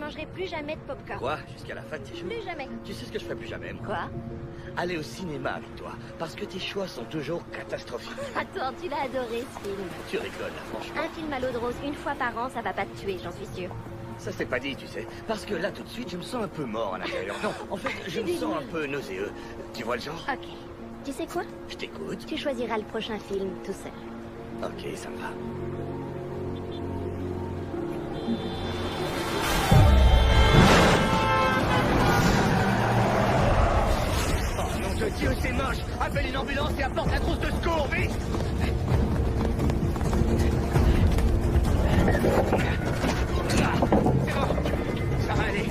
mangerai plus jamais de popcorn. Quoi? Jusqu'à la fin de tes jours? Plus jamais. Tu sais ce que je ferais plus jamais, moi? Quoi? Aller au cinéma avec toi, parce que tes choix sont toujours catastrophiques. Attends, tu l'as adoré ce film. Tu rigoles, là, franchement. Un film à l'eau de rose une fois par an, ça va pas te tuer, j'en suis sûre. Ça c'est pas dit, tu sais. Parce que là, tout de suite, je me sens un peu mort à l'intérieur. Non, en fait, je me sens un peu nauséeux. Tu vois le genre? Ok. Tu sais quoi? Je t'écoute. Tu choisiras le prochain film tout seul. Ok, ça me va. Oh nom de Dieu, c'est moche! Appelle une ambulance et apporte la trousse de secours, vite! C'est bon, ça va aller.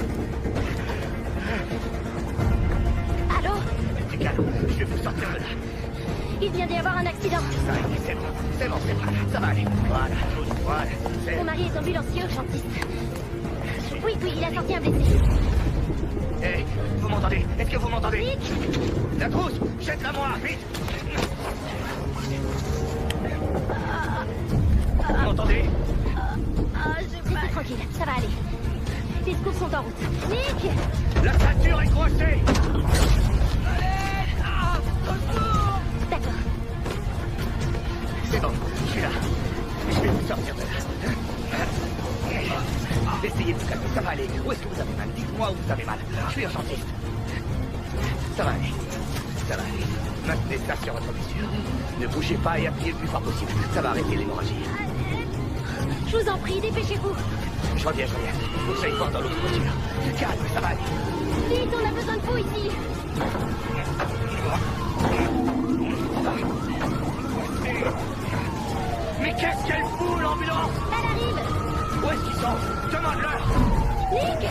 Allô? Du calme, je vais vous sortir de là. Il vient d'y avoir un accident. Ça va aller, c'est bon, ça va aller. Voilà, voilà, c'est... Mon mari est ambulancier urgentiste. Oui, il a sorti un blessé. Hé, vous m'entendez? Est-ce que vous m'entendez? Nick! La trousse, jette-la moi, vite! Vous m'entendez? Restez tranquille, ça va aller. Les secours sont en route. Nick! La ceinture est coincée! D'accord. C'est bon, je suis là. Je vais vous sortir de là. Essayez de vous calmer, ça va aller. Où est-ce que vous avez mal? Dites-moi où vous avez mal. Je suis urgentiste. Ça va aller. Ça va aller. Maintenez ça sur votre blessure. Ne bougez pas et appuyez le plus fort possible. Ça va arrêter l'hémorragie. Je vous en prie, dépêchez-vous. Je reviens. Il faut que j'aille voir dans l'autre voiture. Du calme, ça va aller. Vite, on a besoin de vous ici. Mais qu'est-ce qu'elle fout, l'ambulance? Elle arrive. Où est-ce qu'ils sont? Demande-leur. Nick!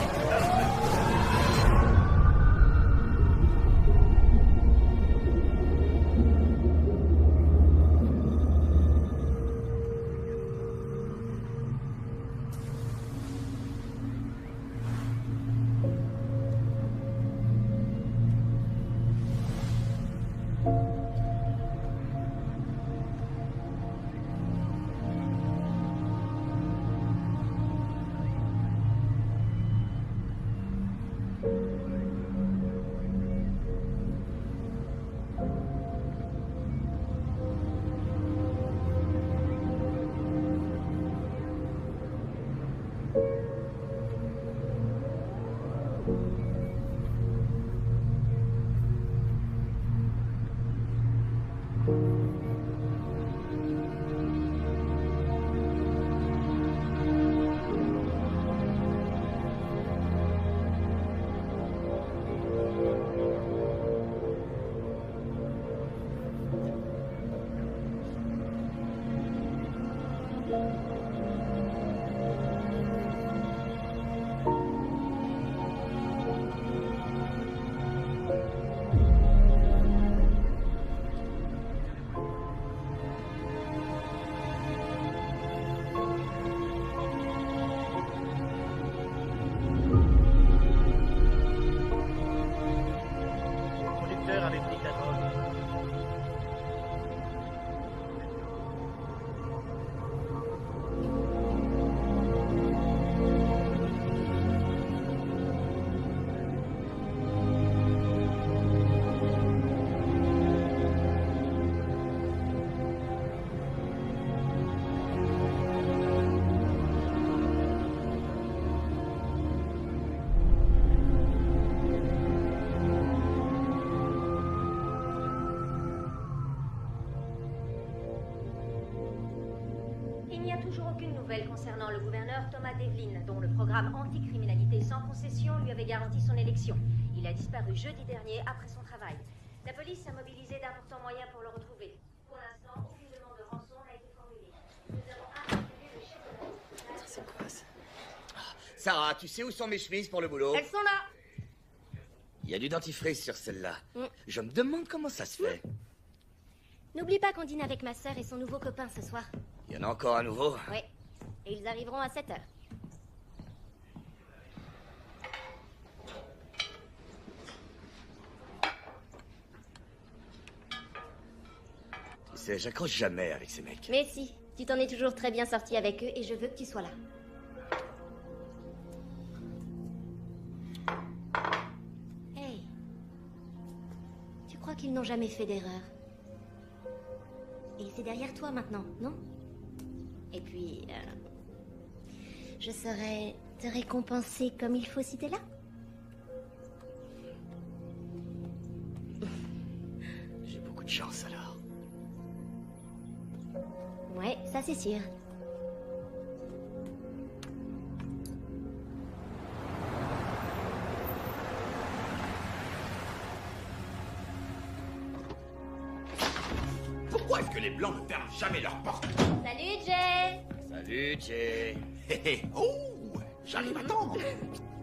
Concernant le gouverneur Thomas Devlin, dont le programme anticriminalité sans concession lui avait garanti son élection. Il a disparu jeudi dernier après son travail. La police a mobilisé d'importants moyens pour le retrouver. Pour l'instant, aucune demande de rançon n'a été formulée. Nous avons interpellé le chef de la... C'est quoi ça? Sarah, tu sais où sont mes chemises pour le boulot? Elles sont là. Il y a du dentifrice sur celle-là. Je me demande comment ça se fait. N'oublie pas qu'on dîne avec ma sœur et son nouveau copain ce soir. Il y en a encore un nouveau? Oui. Et ils arriveront à 7h. Tu sais, j'accroche jamais avec ces mecs. Mais si, tu t'en es toujours très bien sorti avec eux et je veux que tu sois là. crois qu'ils n'ont jamais fait d'erreur. Et c'est derrière toi maintenant, non? Et puis, je saurais te récompenser comme il faut si t'es là. J'ai beaucoup de chance alors. Ouais, ça c'est sûr. Pourquoi est-ce que les Blancs ne ferment jamais leurs portes? Salut, Jay! Salut, Jay. Hé hé, oh, j'arrive à temps.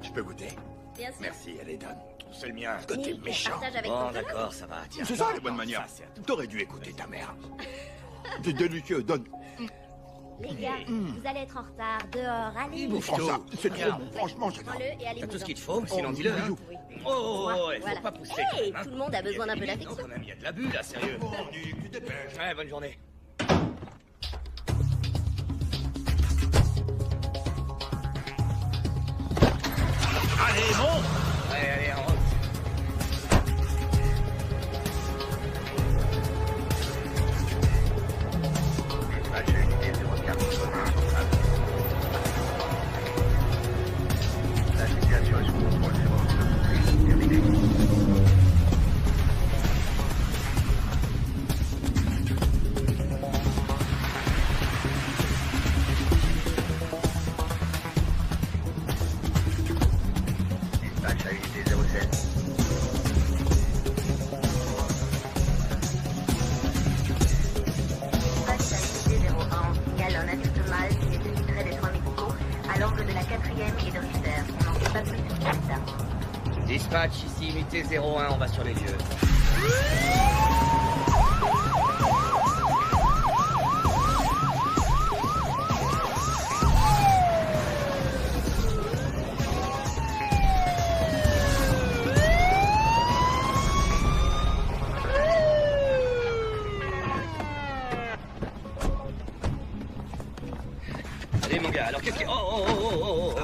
Je peux goûter? Bien sûr. Merci, elle est donne. C'est le mien. Que t'es Nick, méchant. partage avec Bon, ton collègue. d'accord, ça va. Tiens. C'est ça les Non, bonnes manières. ça, c'est à toi. T'aurais dû écouter ta mère. C'est délicieux, donne. Les gars, vous allez être en retard. Dehors, allez. bouffe. Prends ça, c'est trop Regarde. bon. Franchement, j'adore. Prends-le et allez. T'as tout ce qu'il te faut, sinon dis-le. Hein. Oui. Oh, il Voilà. faut pas pousser. Hey, quand même, hein. tout le monde a besoin d'un peu Non, d'affection. quand même, il y a de l'abus là, sérieux. Bon, Nick, tu dépêches. Ouais, bonne journée. Allez, monte. Allez, en route. La situation est sous contrôle, c'est bon. Terminé. Dispatch à unité 07. Dispatch à unité 01, on signale un adulte mâle qui nécessiterait des soins médicaux à l'angle de la 4e et de Ritter. On n'en sait pas plus sur l'état. Dispatch, ici, unité 01, on va sur les lieux. Allez, mon gars, alors qu'est-ce que... Oh.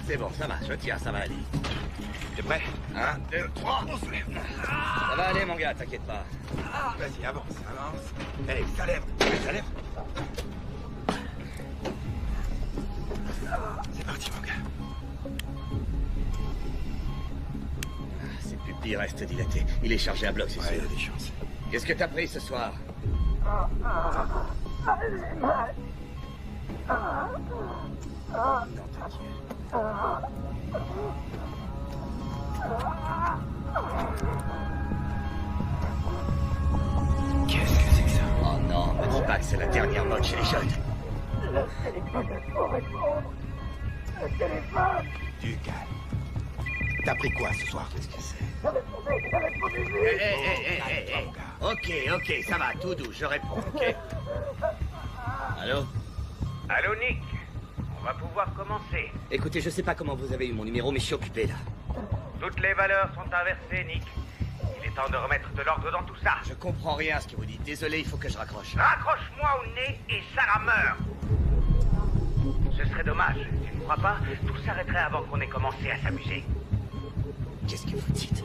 C'est bon, ça va, je tiens, ça va aller. T'es prêt? 1, 2, 3. On se lève. Ça va aller, mon gars, t'inquiète pas. Vas-y, avance, avance. Allez, ça lève. Ça lève. C'est parti, mon gars. Ses pupilles restent dilatées. Il est chargé à bloc, c'est Ouais, il y sûr. a des chances. Qu'est-ce que t'as pris ce soir? Non, t'inquiète. Qu'est-ce que c'est que ça? Oh non, me dis pas que c'est la dernière mode chez les jeunes. Du calme. T'as pris quoi ce soir? Qu'est-ce que c'est? Calme, mon gars. Ok, ça va, tout doux, je réponds, ok? Allô? Allô, Nick. On va pouvoir commencer. Écoutez, je sais pas comment vous avez eu mon numéro, mais je suis occupé, là. Toutes les valeurs sont inversées, Nick. Il est temps de remettre de l'ordre dans tout ça. Je comprends rien à ce que vous dites. Désolé, il faut que je raccroche. Raccroche-moi au nez et Sarah meurt. Ce serait dommage, tu ne crois pas? Tout s'arrêterait avant qu'on ait commencé à s'amuser. Qu'est-ce que vous dites?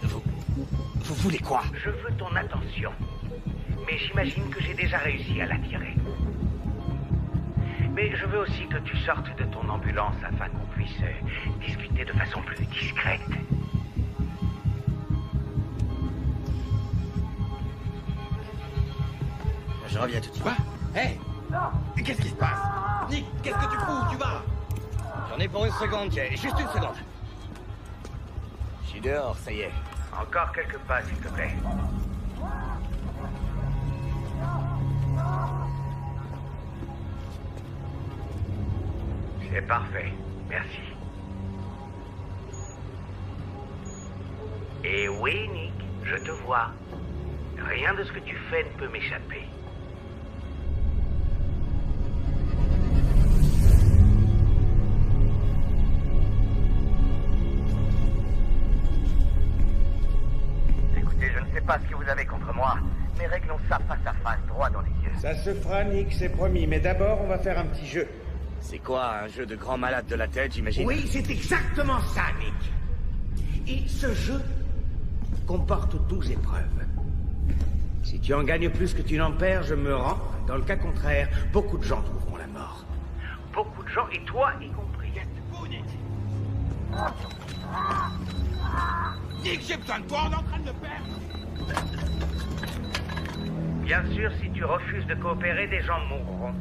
Vous voulez quoi? Je veux ton attention. Mais j'imagine que j'ai déjà réussi à l'attirer. Mais je veux aussi que tu sortes de ton ambulance afin qu'on puisse discuter de façon plus discrète. Je reviens tout de suite. Quoi? Hé! Qu'est-ce qui se passe? Nick, qu'est-ce que tu fous? Où tu vas? J'en ai pour une seconde, Jay. Juste une seconde. Je suis dehors, ça y est. Encore quelques pas, s'il te plaît. C'est parfait. Merci. Et oui, Nick, je te vois. Rien de ce que tu fais ne peut m'échapper. Écoutez, je ne sais pas ce que vous avez contre moi, mais réglons ça face à face, droit dans les yeux. Ça se fera, Nick, c'est promis. Mais d'abord, on va faire un petit jeu. C'est quoi, un jeu de grand malade de la tête, j'imagine? Oui, c'est exactement ça, Nick. Et ce jeu, comporte 12 épreuves. Si tu en gagnes plus que tu n'en perds, je me rends. Dans le cas contraire, beaucoup de gens trouveront la mort. Beaucoup de gens, et toi y compris. Nick, j'ai besoin de toi, on est en train de le perdre. Bien sûr, si tu refuses de coopérer, des gens mourront.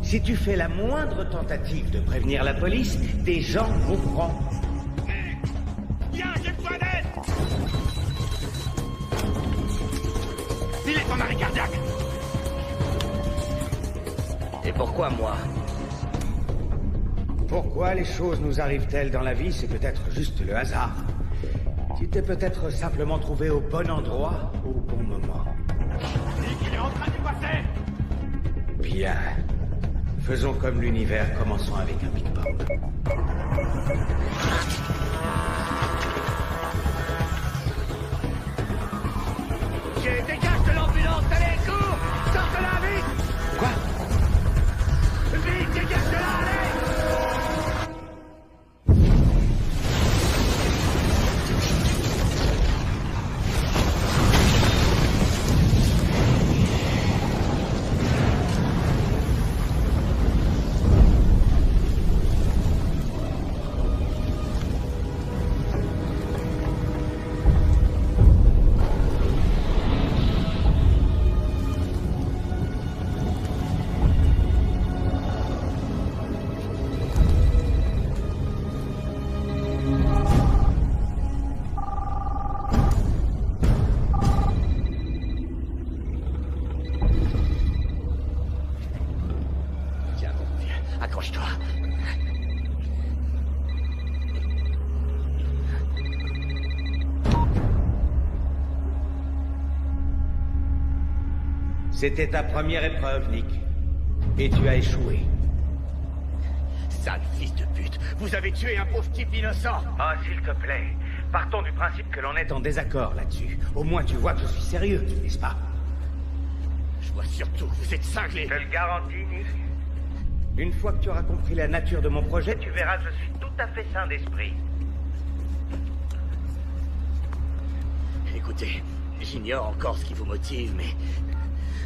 Si tu fais la moindre tentative de prévenir la police, des gens mourront. Viens, j'ai besoin d'aide. Il est en arrêt cardiaque. Et pourquoi moi? Pourquoi les choses nous arrivent-elles dans la vie? C'est peut-être juste le hasard. Tu t'es peut-être simplement trouvé au bon endroit, au bon moment. Nick, il est en train de passer. Bien. Faisons comme l'univers, commençons avec un Big Bang. Dégage de l'ambulance, allez, cours! Sors de là, vite! Quoi? Vite, dégage de là, allez! Accroche-toi. C'était ta première épreuve, Nick. Et tu as échoué. Sale fils de pute, vous avez tué un pauvre type innocent. Oh, s'il te plaît, partons du principe que l'on est En désaccord là-dessus. Au moins tu vois que je suis sérieux, n'est-ce pas? Je vois surtout que vous êtes cinglé. Je te le garantis, Nick. Une fois que tu auras compris la nature de mon projet, Tu verras, je suis tout à fait sain d'esprit. Écoutez, j'ignore encore ce qui vous motive, mais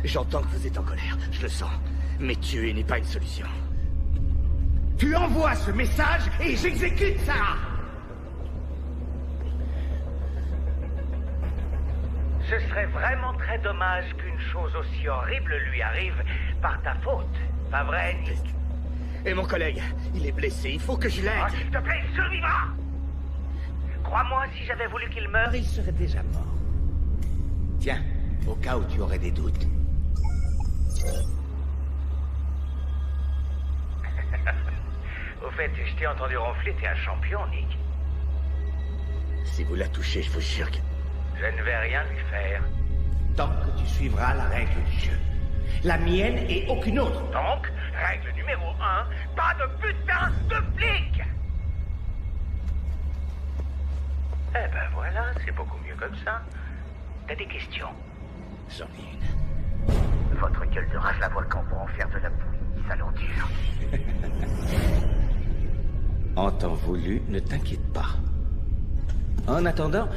j'entends que vous êtes en colère, je le sens. Mais tuer n'est pas une solution. tu envoies ce message et j'exécute ça. Ce serait vraiment très dommage qu'une chose aussi horrible lui arrive par ta faute. Pas vrai, Nick? Et mon collègue, il est blessé, il faut que je l'aide. Oh, s'il te plaît, il survivra. Crois-moi, si j'avais voulu qu'il meure, Il serait déjà mort. Tiens, au cas où tu aurais des doutes. Au fait, je t'ai entendu ronfler, t'es un champion, Nick. Si vous la touchez, je vous jure que... Je ne vais rien lui faire. Tant que tu suivras la règle du jeu. La mienne et aucune autre. Donc, règle numéro 1, pas de putain de flic. Eh ben voilà, c'est beaucoup mieux comme ça. T'as des questions? J'en ai une. Votre gueule de rage la volcan pour en faire de la bouillie, ça l'endure. En temps voulu, ne t'inquiète pas. En attendant,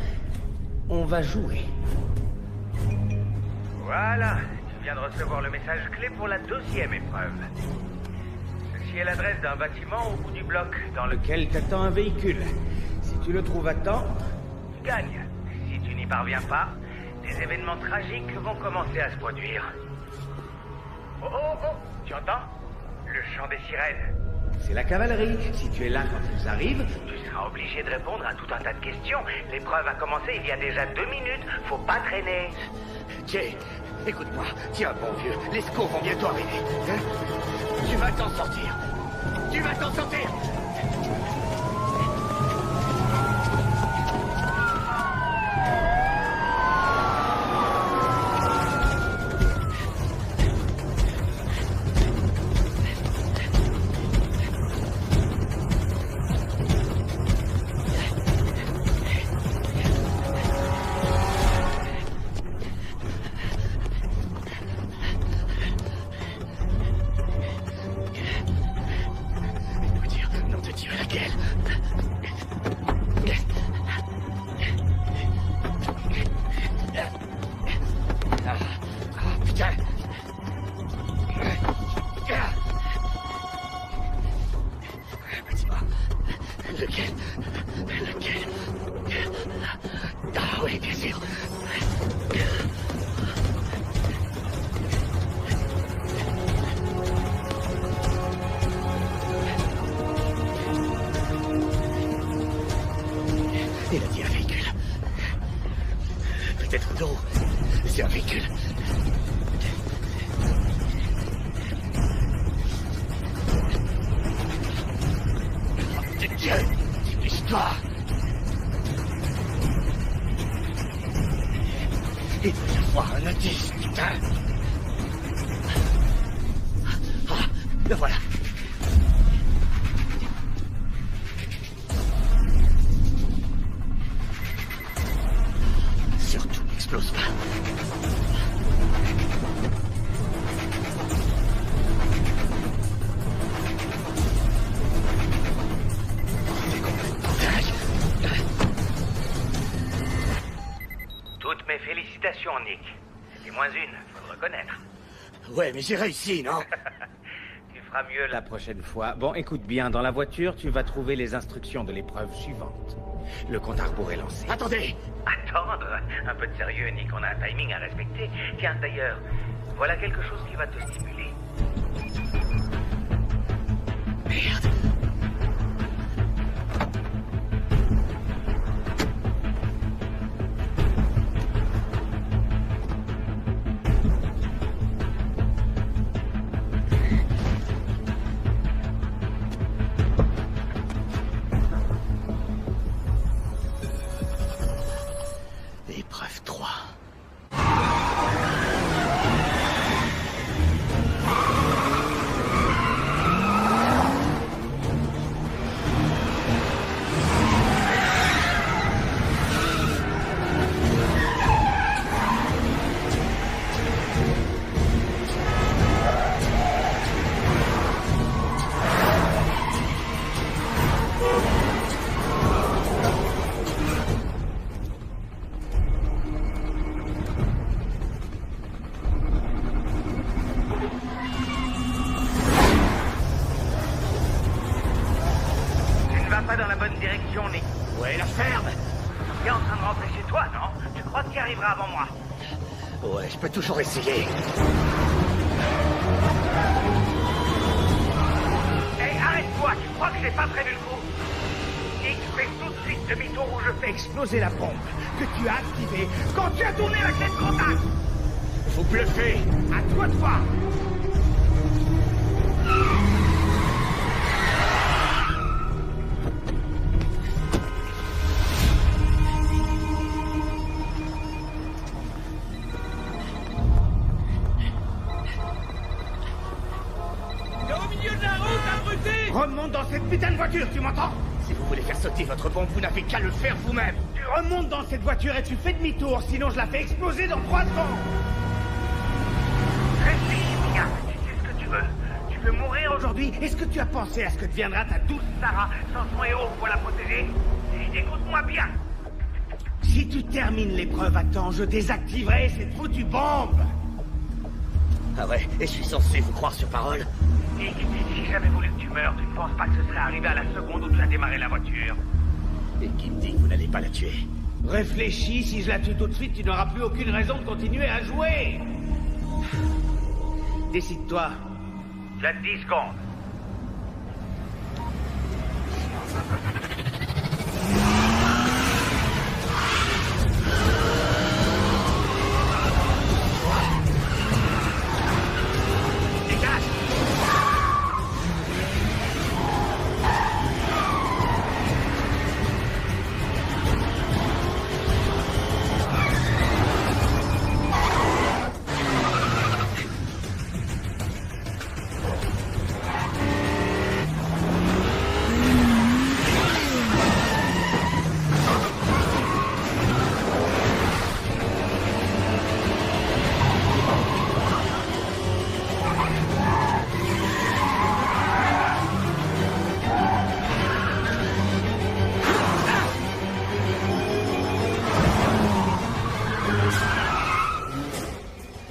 on va jouer. Voilà, tu viens de recevoir le message clé pour la 2e épreuve. Ceci est l'adresse d'un bâtiment au bout du bloc dans Lequel t'attend un véhicule. Si tu le trouves à temps, tu gagnes. Si tu n'y parviens pas, des événements tragiques vont commencer à se produire. Oh oh oh, tu entends? Le chant des sirènes. c'est la cavalerie. Si tu es là quand ils arrivent, Tu seras obligé de répondre à tout un tas de questions. L'épreuve a commencé il y a déjà 2 minutes. Faut pas traîner. Jay, écoute-moi. Tiens, bon vieux, les secours vont bientôt arriver. Hein? Tu vas t'en sortir. Tu vas t'en sortir. Lequel? Ah oui, bien sûr. Il a dit un véhicule. Peut-être non. C'est un véhicule. Dépêche-toi. Il doit y avoir un indice, putain. Ah, le voilà. Surtout n'explose pas. Toutes mes félicitations, Nick. C'était moins une, faut le reconnaître. Ouais, mais j'ai réussi, non? Tu feras mieux La prochaine fois. Bon, écoute bien, dans la voiture, tu vas trouver les instructions de l'épreuve suivante. Le compte à rebours est lancé. Attendez! Attendre. Un peu de sérieux, Nick, on a un timing à respecter. Tiens, d'ailleurs, voilà quelque chose qui va te stimuler. Merde. Épreuve 3. Tu ne vas pas dans la bonne direction, Nick. Ouais, la ferme! Tu es en train de rentrer chez toi, non? Tu crois que tu y arriveras avant moi? Ouais, je peux toujours essayer. Hé, arrête-toi! Tu crois que j'ai pas prévu le coup? Nick, fais tout de suite demi-tour où je fais. Exploser la bombe que tu as activée quand tu as tourné la clé de contact! Vous bluffez! À toi de voir! Remonte dans cette putain de voiture, tu m'entends? Si vous voulez faire sauter votre bombe, vous n'avez qu'à le faire vous-même. Tu remontes dans cette voiture et tu fais demi-tour, sinon je la fais exploser dans 3 secondes. Réfléchis bien, tu sais ce que tu veux. Tu veux mourir aujourd'hui? Est-ce que tu as pensé à ce que deviendra ta douce Sarah, sans son héros pour la protéger? Écoute-moi bien. Si tu termines l'épreuve à temps, je désactiverai cette foutue bombe. Ah ouais, et je suis censé vous croire sur parole? Nick, si j'avais voulu que tu meurs, tu ne penses pas que ce serait arrivé à la seconde où tu as démarré la voiture? Et qui me dit que vous n'allez pas la tuer? Réfléchis, si je la tue tout de suite, tu n'auras plus aucune raison de continuer à jouer. Décide-toi. Tu as 10 secondes. Dégage!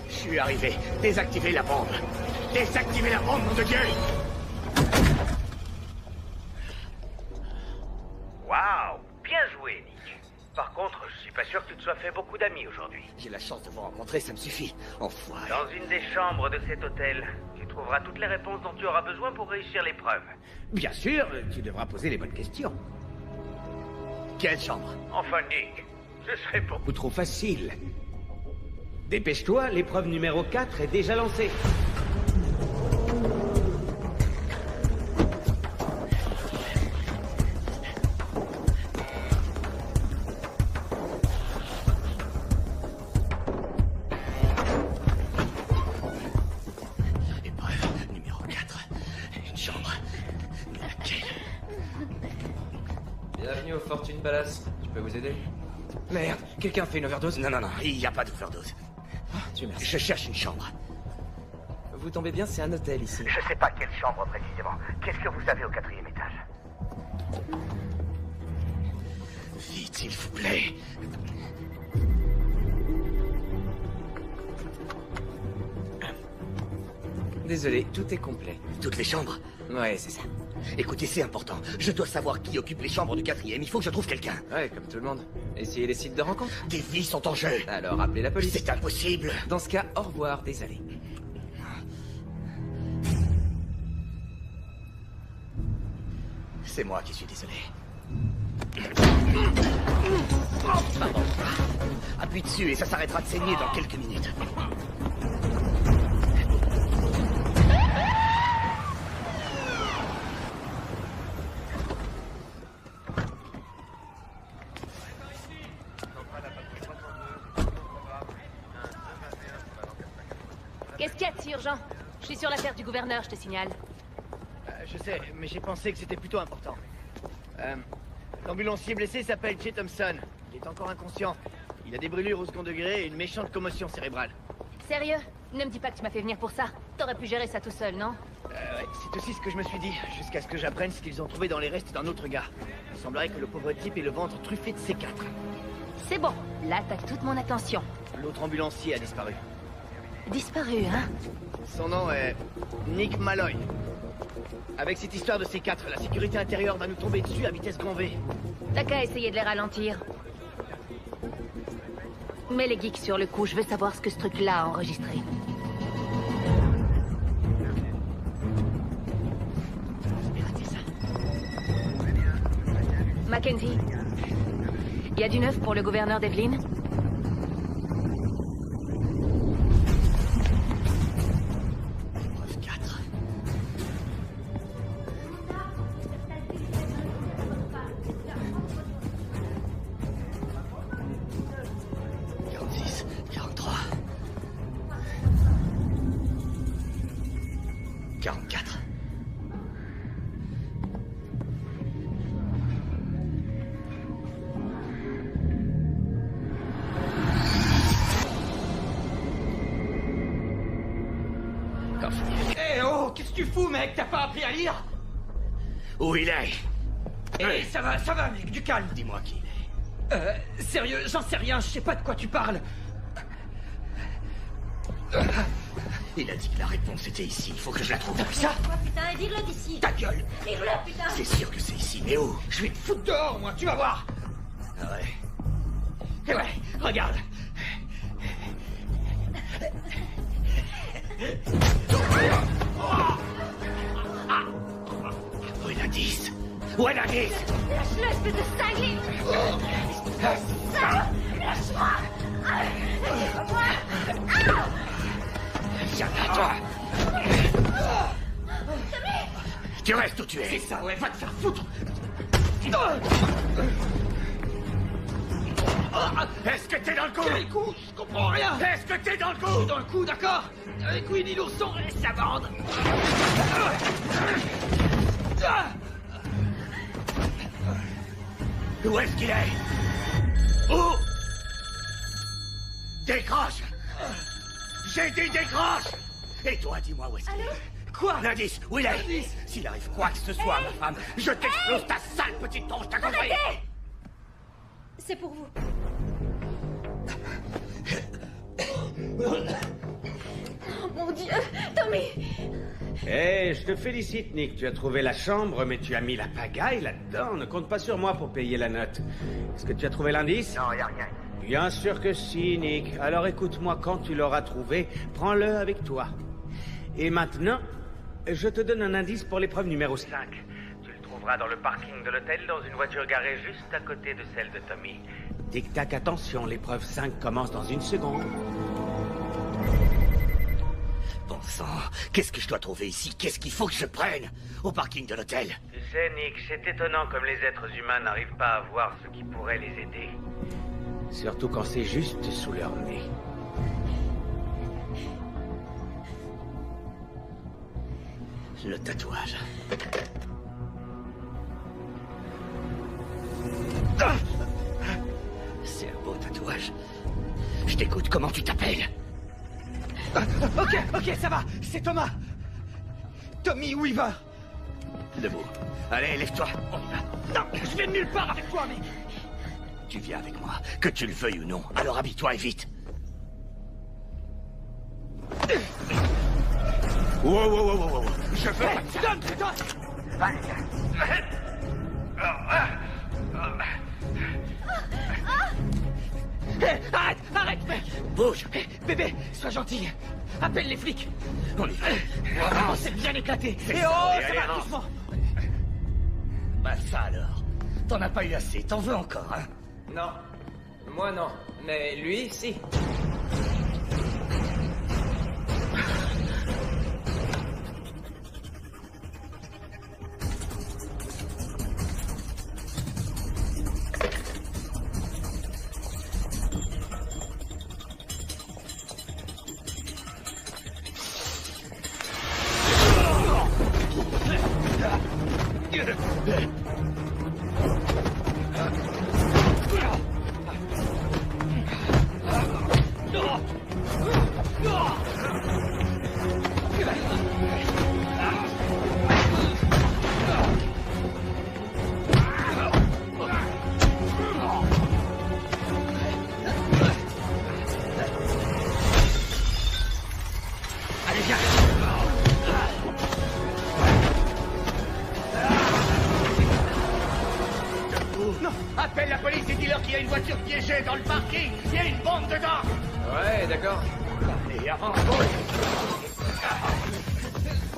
Je suis arrivé. Désactivez la bombe. Désactivez la bombe, nom de Dieu! sûr que tu te sois fait beaucoup d'amis aujourd'hui. J'ai la chance de vous rencontrer, ça me suffit. Enfoiré. Dans une des chambres de cet hôtel, tu trouveras toutes les réponses dont tu auras besoin pour réussir l'épreuve. Bien sûr, tu devras poser les bonnes questions. Quelle chambre? Enfin, Nick, ce serait pour... Ou trop facile. Dépêche-toi, l'épreuve numéro 4 est déjà lancée. Épreuve numéro 4. Une chambre. Laquelle? Bienvenue au Fortune Palace. Je peux vous aider? Merde, quelqu'un fait une overdose? Non, il n'y a pas d'overdose. Dieu merci. Je cherche une chambre. Vous tombez bien, c'est un hôtel ici. Je sais pas quelle chambre précisément. Qu'est-ce que vous avez au 4e étage? Vite, s'il vous plaît. Désolé, tout est complet. Toutes les chambres? Ouais, c'est ça. Écoutez, c'est important. Je dois savoir qui occupe les chambres du 4e. Il faut que je trouve quelqu'un. Ouais, comme tout le monde. Essayez les sites de rencontre. Des vies sont en jeu. Alors appelez la police. C'est impossible. Dans ce cas, au revoir, désolé. C'est moi qui suis désolé. Appuie dessus et ça s'arrêtera de saigner dans quelques minutes. Qu'est-ce qu'il y a de si urgent? Je suis sur l'affaire du gouverneur, je te signale. Je sais, mais j'ai pensé que c'était plutôt important. L'ambulancier blessé s'appelle Jay Thompson. Il est encore inconscient. Il a des brûlures au second degré et une méchante commotion cérébrale. Sérieux? Ne me dis pas que tu m'as fait venir pour ça. T'aurais pu gérer ça tout seul, non? Ouais, c'est aussi ce que je me suis dit, jusqu'à ce que j'apprenne ce qu'ils ont trouvé dans les restes d'un autre gars. Il semblerait que le pauvre type ait le ventre truffé de C4. C'est bon, là t'as toute mon attention. L'autre ambulancier a disparu. Disparu, hein? Son nom est Nick Malloy. Avec cette histoire de C4, la sécurité intérieure va nous tomber dessus à vitesse grand V. T'as qu'à essayer de les ralentir. Mets les geeks sur le coup, je veux savoir ce que ce truc-là a enregistré. Mackenzie, il y a du neuf pour le gouverneur Devlin? Épreuve 4. Quarante-six, 43. 44. Eh oh, qu'est-ce que tu fous, mec? T'as pas appris à lire? Où il est? Eh, ça va, mec, du calme. Dis-moi qui il est. Sérieux, j'en sais rien, je sais pas de quoi tu parles. Il a dit que la réponse était ici. Il faut que je la trouve. Ça? Quoi, putain, et vire-le d'ici. Ta gueule! Vire-le, putain. C'est sûr que c'est ici, mais où? Je vais te foutre dehors, moi, tu vas voir. Ah ouais. Eh ouais, regarde. Où est l'indice? Où est l'indice? Lâche-le, espèce de cinglé. Viens là, toi! Tu restes où tu es? C'est ça, ouais, va te faire foutre. Est-ce que t'es dans le coup? Quel coup? Je comprends rien. Est-ce que t'es dans le Je suis coup? dans le coup, d'accord? Avec Winnie l'ourson et sa bande. Où est-ce qu'il est? Où? Décroche! J'ai dit décroche! Et toi, dis-moi où est-ce qu'il est? Quoi? L'indice, où il est? L'indice? S'il arrive quoi que ce soit, ma femme, je t'explose ta sale petite tronche, t'as compris? C'est pour vous. Oh mon Dieu, Tommy! Eh, je te félicite, Nick. Tu as trouvé la chambre, mais tu as mis la pagaille là-dedans. Ne compte pas sur moi pour payer la note. Est-ce que tu as trouvé l'indice? Non, y a rien. Bien sûr que si, Nick. Alors écoute-moi, quand tu l'auras trouvé, prends-le avec toi. Et maintenant, je te donne un indice pour l'épreuve numéro 5. Tu le trouveras dans le parking de l'hôtel, dans une voiture garée juste à côté de celle de Tommy. Tic-tac, attention, l'épreuve 5 commence dans 1 seconde. Bon sang, qu'est-ce que je dois trouver ici? Qu'est-ce qu'il faut que je prenne au parking de l'hôtel? Tu sais, Nick, c'est étonnant comme les êtres humains n'arrivent pas à voir ce qui pourrait les aider. Surtout quand c'est juste sous leur nez. Le tatouage. Ah, c'est un beau tatouage. Je t'écoute, comment tu t'appelles? Ok, ça va, c'est Thomas. Tommy Weaver. Debout. Allez, lève-toi, on y va. Non, je vais nulle part avec toi, mais... Tu viens avec moi, que tu le veuilles ou non. Alors habille-toi et vite. Wow. Je veux... Donne. Allez. Hé, arrête, mec. Bouge. Hé, bébé, sois gentil. Appelle les flics. On y va. Oh, c'est bien éclaté. C'est Et ça, oh, allez, ça va, avance. doucement. Bah ça alors. T'en as pas eu assez, t'en veux encore, hein? Non. Moi non. Mais lui, si. Appelle la police et dis-leur qu'il y a une voiture piégée dans le parking. Il y a une bombe dedans. Ouais, d'accord. Allez, avance.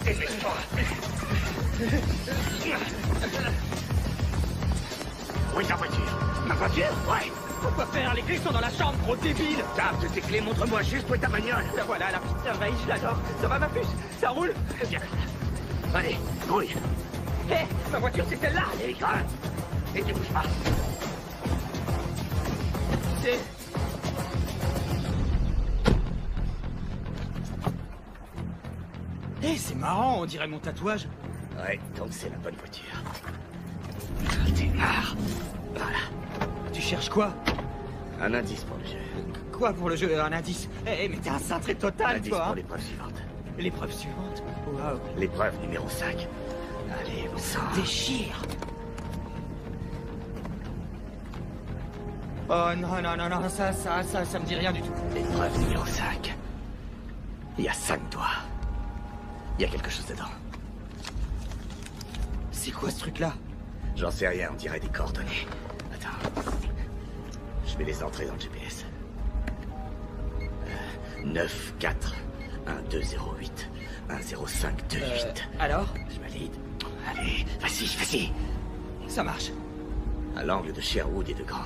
Dépêche-toi. Où est ta voiture? Ma voiture? Ouais. Pourquoi faire? Les clés sont dans la chambre, gros débile. Tape tes clés, montre-moi juste où est ta bagnole. La voilà, la petite merveille, je l'adore. Ça va, ma puce? Ça roule? Viens. Allez, grouille. Hé, ma voiture, c'est celle-là. Allez, grimpe. Et tu bouges pas. C'est... Hé, c'est marrant, on dirait mon tatouage. Ouais, donc c'est la bonne voiture. Démarre. Voilà. Tu cherches quoi? Un indice pour le jeu. Quoi pour le jeu? Un indice? Hé, mais t'es un cintré total, Indice toi, pour hein. l'épreuve suivante. L'épreuve suivante? Waouh. L'épreuve numéro 5. Allez, bon sang. Déchire. Oh non, ça me dit rien du tout. L'épreuve numéro 5. Il y a 5 doigts. Il y a quelque chose dedans. C'est quoi ce truc-là? J'en sais rien, on dirait des coordonnées. Attends. Je vais les entrer dans le GPS. 9, 4, 1, 2, 0, 8, 1, 0, 5, 2, 8. Alors? Je valide. Allez, vas-y. Ça marche. À l'angle de Sherwood et de Grant.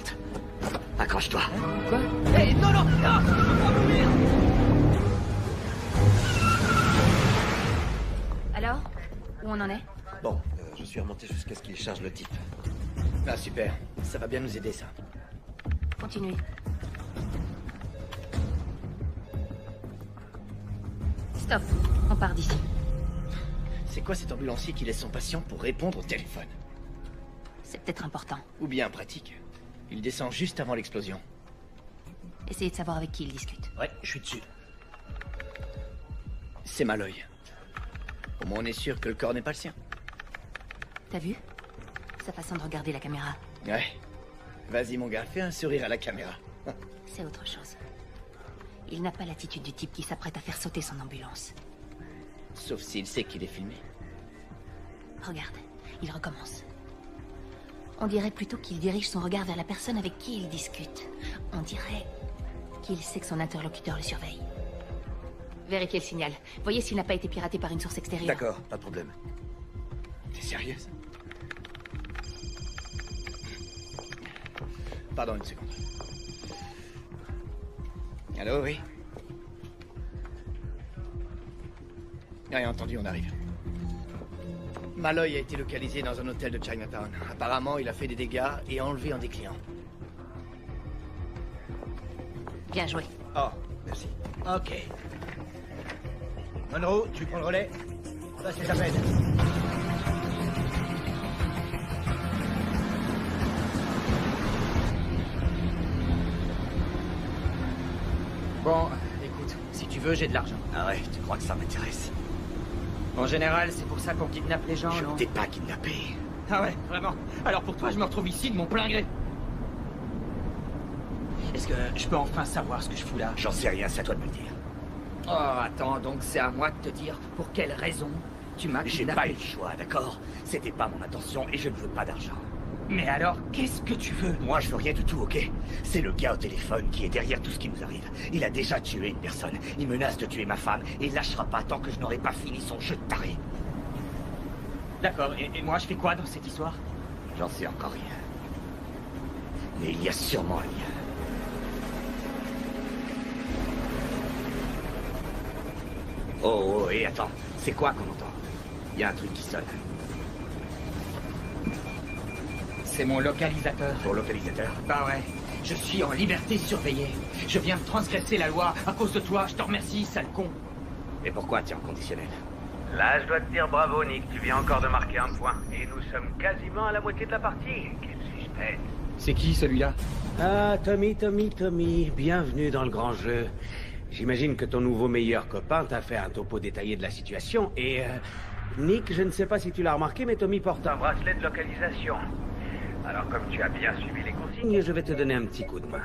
Accroche-toi. Quoi? Hé, non, faut pas mourir. Alors? Où on en est? Bon, je suis remonté jusqu'à ce qu'il charge le type. Ah, super. Ça va bien nous aider, ça. Continuez. Stop. On part d'ici. C'est quoi cet ambulancier qui laisse son patient pour répondre au téléphone? C'est peut-être important. Ou bien pratique. Il descend juste avant l'explosion. Essayez de savoir avec qui il discute. Ouais, je suis dessus. C'est Malloy. Au moins on est sûr que le corps n'est pas le sien. T'as vu? Sa façon de regarder la caméra. Ouais. Vas-y mon gars, fais un sourire à la caméra. C'est autre chose. Il n'a pas l'attitude du type qui s'apprête à faire sauter son ambulance. Sauf s'il sait qu'il est filmé. Regarde, il recommence. On dirait plutôt qu'il dirige son regard vers la personne avec qui il discute. On dirait qu'il sait que son interlocuteur le surveille. Vérifiez le signal. Voyez s'il n'a pas été piraté par une source extérieure. D'accord, pas de problème. T'es sérieuse? Pardon, une seconde. Allô, oui? Rien entendu, on arrive. Malloy a été localisé dans un hôtel de Chinatown. Apparemment, il a fait des dégâts et enlevé un des clients. Bien joué. Oh, merci. Ok. Monroe, tu prends le relais? Passez ta peine. Bon, écoute, si tu veux, j'ai de l'argent. Ah ouais, tu crois que ça m'intéresse? En général, c'est pour ça qu'on kidnappe les gens, Je non? t'ai pas kidnappé. Ah ouais, vraiment? Alors pour toi, je me retrouve ici de mon plein gré. Est-ce que je peux enfin savoir ce que je fous là? J'en sais rien, c'est à toi de me le dire. Oh, attends, donc c'est à moi de te dire pour quelle raison tu m'as J'ai kidnappé. pas eu le choix, d'accord? C'était pas mon intention et je ne veux pas d'argent. Mais alors, qu'est-ce que tu veux? Moi, je veux rien du tout, ok? C'est le gars au téléphone qui est derrière tout ce qui nous arrive. Il a déjà tué une personne. Il menace de tuer ma femme et il lâchera pas tant que je n'aurai pas fini son jeu de taré. D'accord, et moi je fais quoi dans cette histoire? J'en sais encore rien. Mais il y a sûrement un lien. Oh, et attends, c'est quoi qu'on entend? Il y a un truc qui sonne. C'est mon localisateur. Ton localisateur? Bah ouais, je suis en liberté surveillée. Je viens de transgresser la loi à cause de toi, je te remercie, sale con. Et pourquoi t'es en conditionnel? Là, je dois te dire bravo, Nick. Tu viens encore de marquer un point. Et nous sommes quasiment à la moitié de la partie. Quel suspense. C'est qui celui-là? Ah, Tommy, bienvenue dans le grand jeu. J'imagine que ton nouveau meilleur copain t'a fait un topo détaillé de la situation et... Nick, je ne sais pas si tu l'as remarqué, mais Tommy porte Un bracelet de localisation. Alors, comme tu as bien suivi les consignes... et je vais te donner un petit coup de main.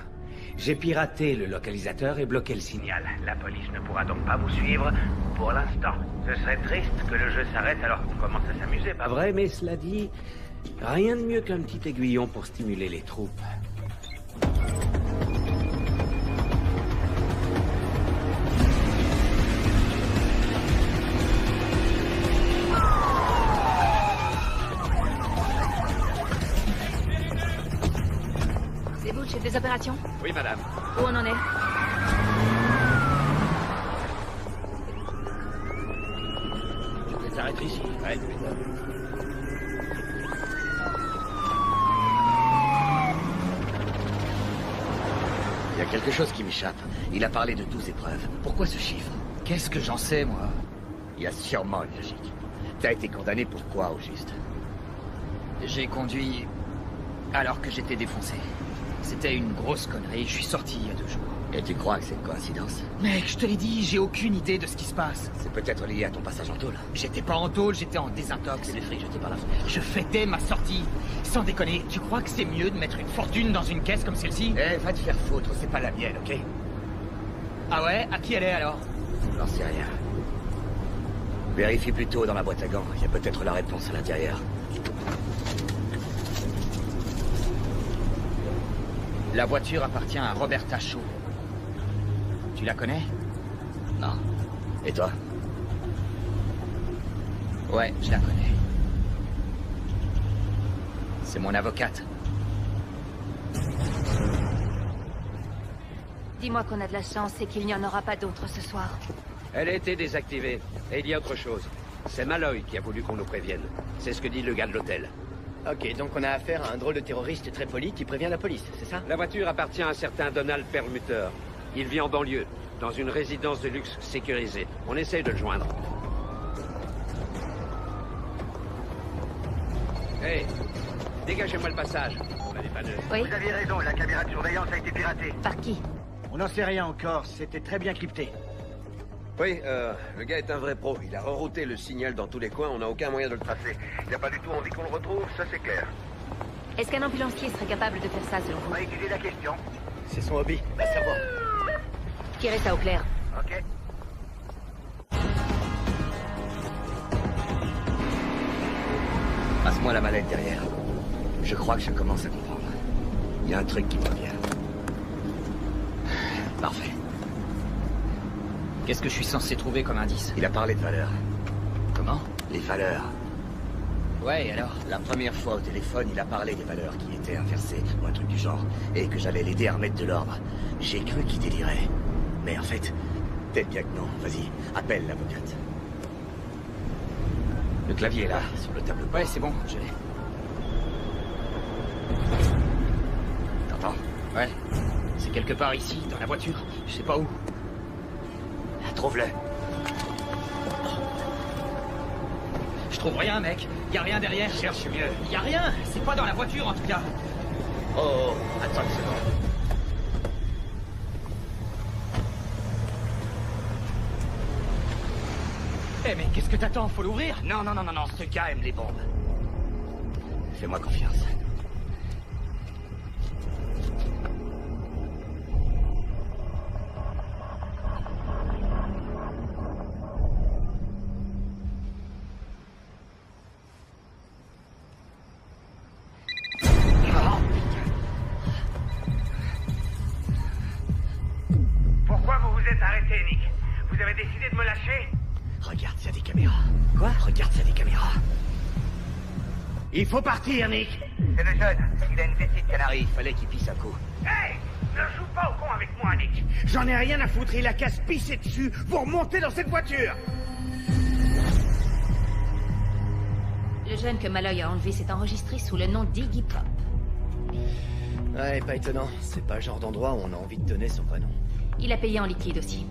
J'ai piraté le localisateur et bloqué le signal. La police ne pourra donc pas vous suivre pour l'instant. Ce serait triste que le jeu s'arrête alors qu'on commence à s'amuser, pas Pas vrai, mais cela dit, rien de mieux qu'un petit aiguillon pour stimuler les troupes. C'est vous, le chef des opérations? Oui, madame. Où on en est? Je vais t'arrêter ici. Ouais, Il y a quelque chose qui m'échappe. Il a parlé de 12 épreuves. Pourquoi ce chiffre? Qu'est-ce que j'en sais, moi? Il y a sûrement une logique. T'as été condamné pour quoi, au juste? J'ai conduit alors que j'étais défoncé. C'était une grosse connerie, je suis sorti il y a 2 jours. Et tu crois que c'est une coïncidence? Mec, je te l'ai dit, j'ai aucune idée de ce qui se passe. C'est peut-être lié à ton passage en tôle. J'étais pas en tôle, j'étais en désintox. C'est des frics jetés par la fenêtre. Je fêtais ma sortie. Sans déconner, tu crois que c'est mieux de mettre une fortune dans une caisse comme celle-ci? Eh, va te faire foutre, c'est pas la mienne, ok? Ah ouais? À qui elle est alors? J'en sais rien. Vérifie plutôt dans la boîte à gants. Il y a peut-être la réponse à l'intérieur. La voiture appartient à Roberta Shaw. Tu la connais? Non. Et toi? Ouais, je la connais. C'est mon avocate. Dis-moi qu'on a de la chance et qu'il n'y en aura pas d'autres ce soir. Elle a été désactivée. Et il y a autre chose. C'est Malloy qui a voulu qu'on nous prévienne. C'est ce que dit le gars de l'hôtel. Ok, donc on a affaire à un drôle de terroriste très poli qui prévient la police, c'est ça? La voiture appartient à un certain Donald Perlmutter. Il vit en banlieue, dans une résidence de luxe sécurisée. On essaye de le joindre. Hey, dégagez-moi le passage. On a des panneaux. Oui? Vous aviez raison, la caméra de surveillance a été piratée. Par qui? On n'en sait rien encore, c'était très bien crypté. Oui, le gars est un vrai pro. Il a rerouté le signal dans tous les coins, on n'a aucun moyen de le tracer. Il n'y a pas du tout envie qu'on le retrouve, ça c'est clair. Est-ce qu'un ambulancier serait capable de faire ça selon On vous? va étudier la question. C'est son hobby, va savoir. Tirez ça au clair. Ok. Passe-moi la mallette derrière. Je crois que je commence à comprendre. Il y a un truc qui me revient. Parfait. Qu'est-ce que je suis censé trouver comme indice? Il a parlé de valeurs. Comment? Les valeurs. Ouais, et alors? La première fois au téléphone, il a parlé des valeurs qui étaient inversées, ou un truc du genre, et que j'allais l'aider à remettre de l'ordre. J'ai cru qu'il délirait. Mais en fait, peut-être bien que non. Vas-y, appelle l'avocate. Le clavier est là, sur le tableau. Ouais, c'est bon, je l'ai. T'entends? Ouais. C'est quelque part ici, dans la voiture. Je sais pas où. Trouve-le. Je trouve rien, mec. Y a rien derrière. Cherche mieux. Y a rien. C'est pas dans la voiture, en tout cas. Oh, attends une seconde. Eh, mais qu'est-ce que t'attends? Faut l'ouvrir? Non, ce gars aime les bombes. Fais-moi confiance. Pourquoi vous vous êtes arrêté, Nick? Vous avez décidé de me lâcher? Regarde, il y a des caméras. Quoi? Regarde, il y a des caméras. Il faut partir, Nick. C'est le jeune. Il a une vessie de canari. Il fallait qu'il pisse un coup. Hey! Ne joue pas au con avec moi, Nick. J'en ai rien à foutre, il a qu'à se pisser dessus. Vous remontez dans cette voiture. Le jeune que Malloy a enlevé s'est enregistré sous le nom d'Iggy Pop. Ouais, pas étonnant. C'est pas le genre d'endroit où on a envie de donner son prénom. Il a payé en liquide aussi.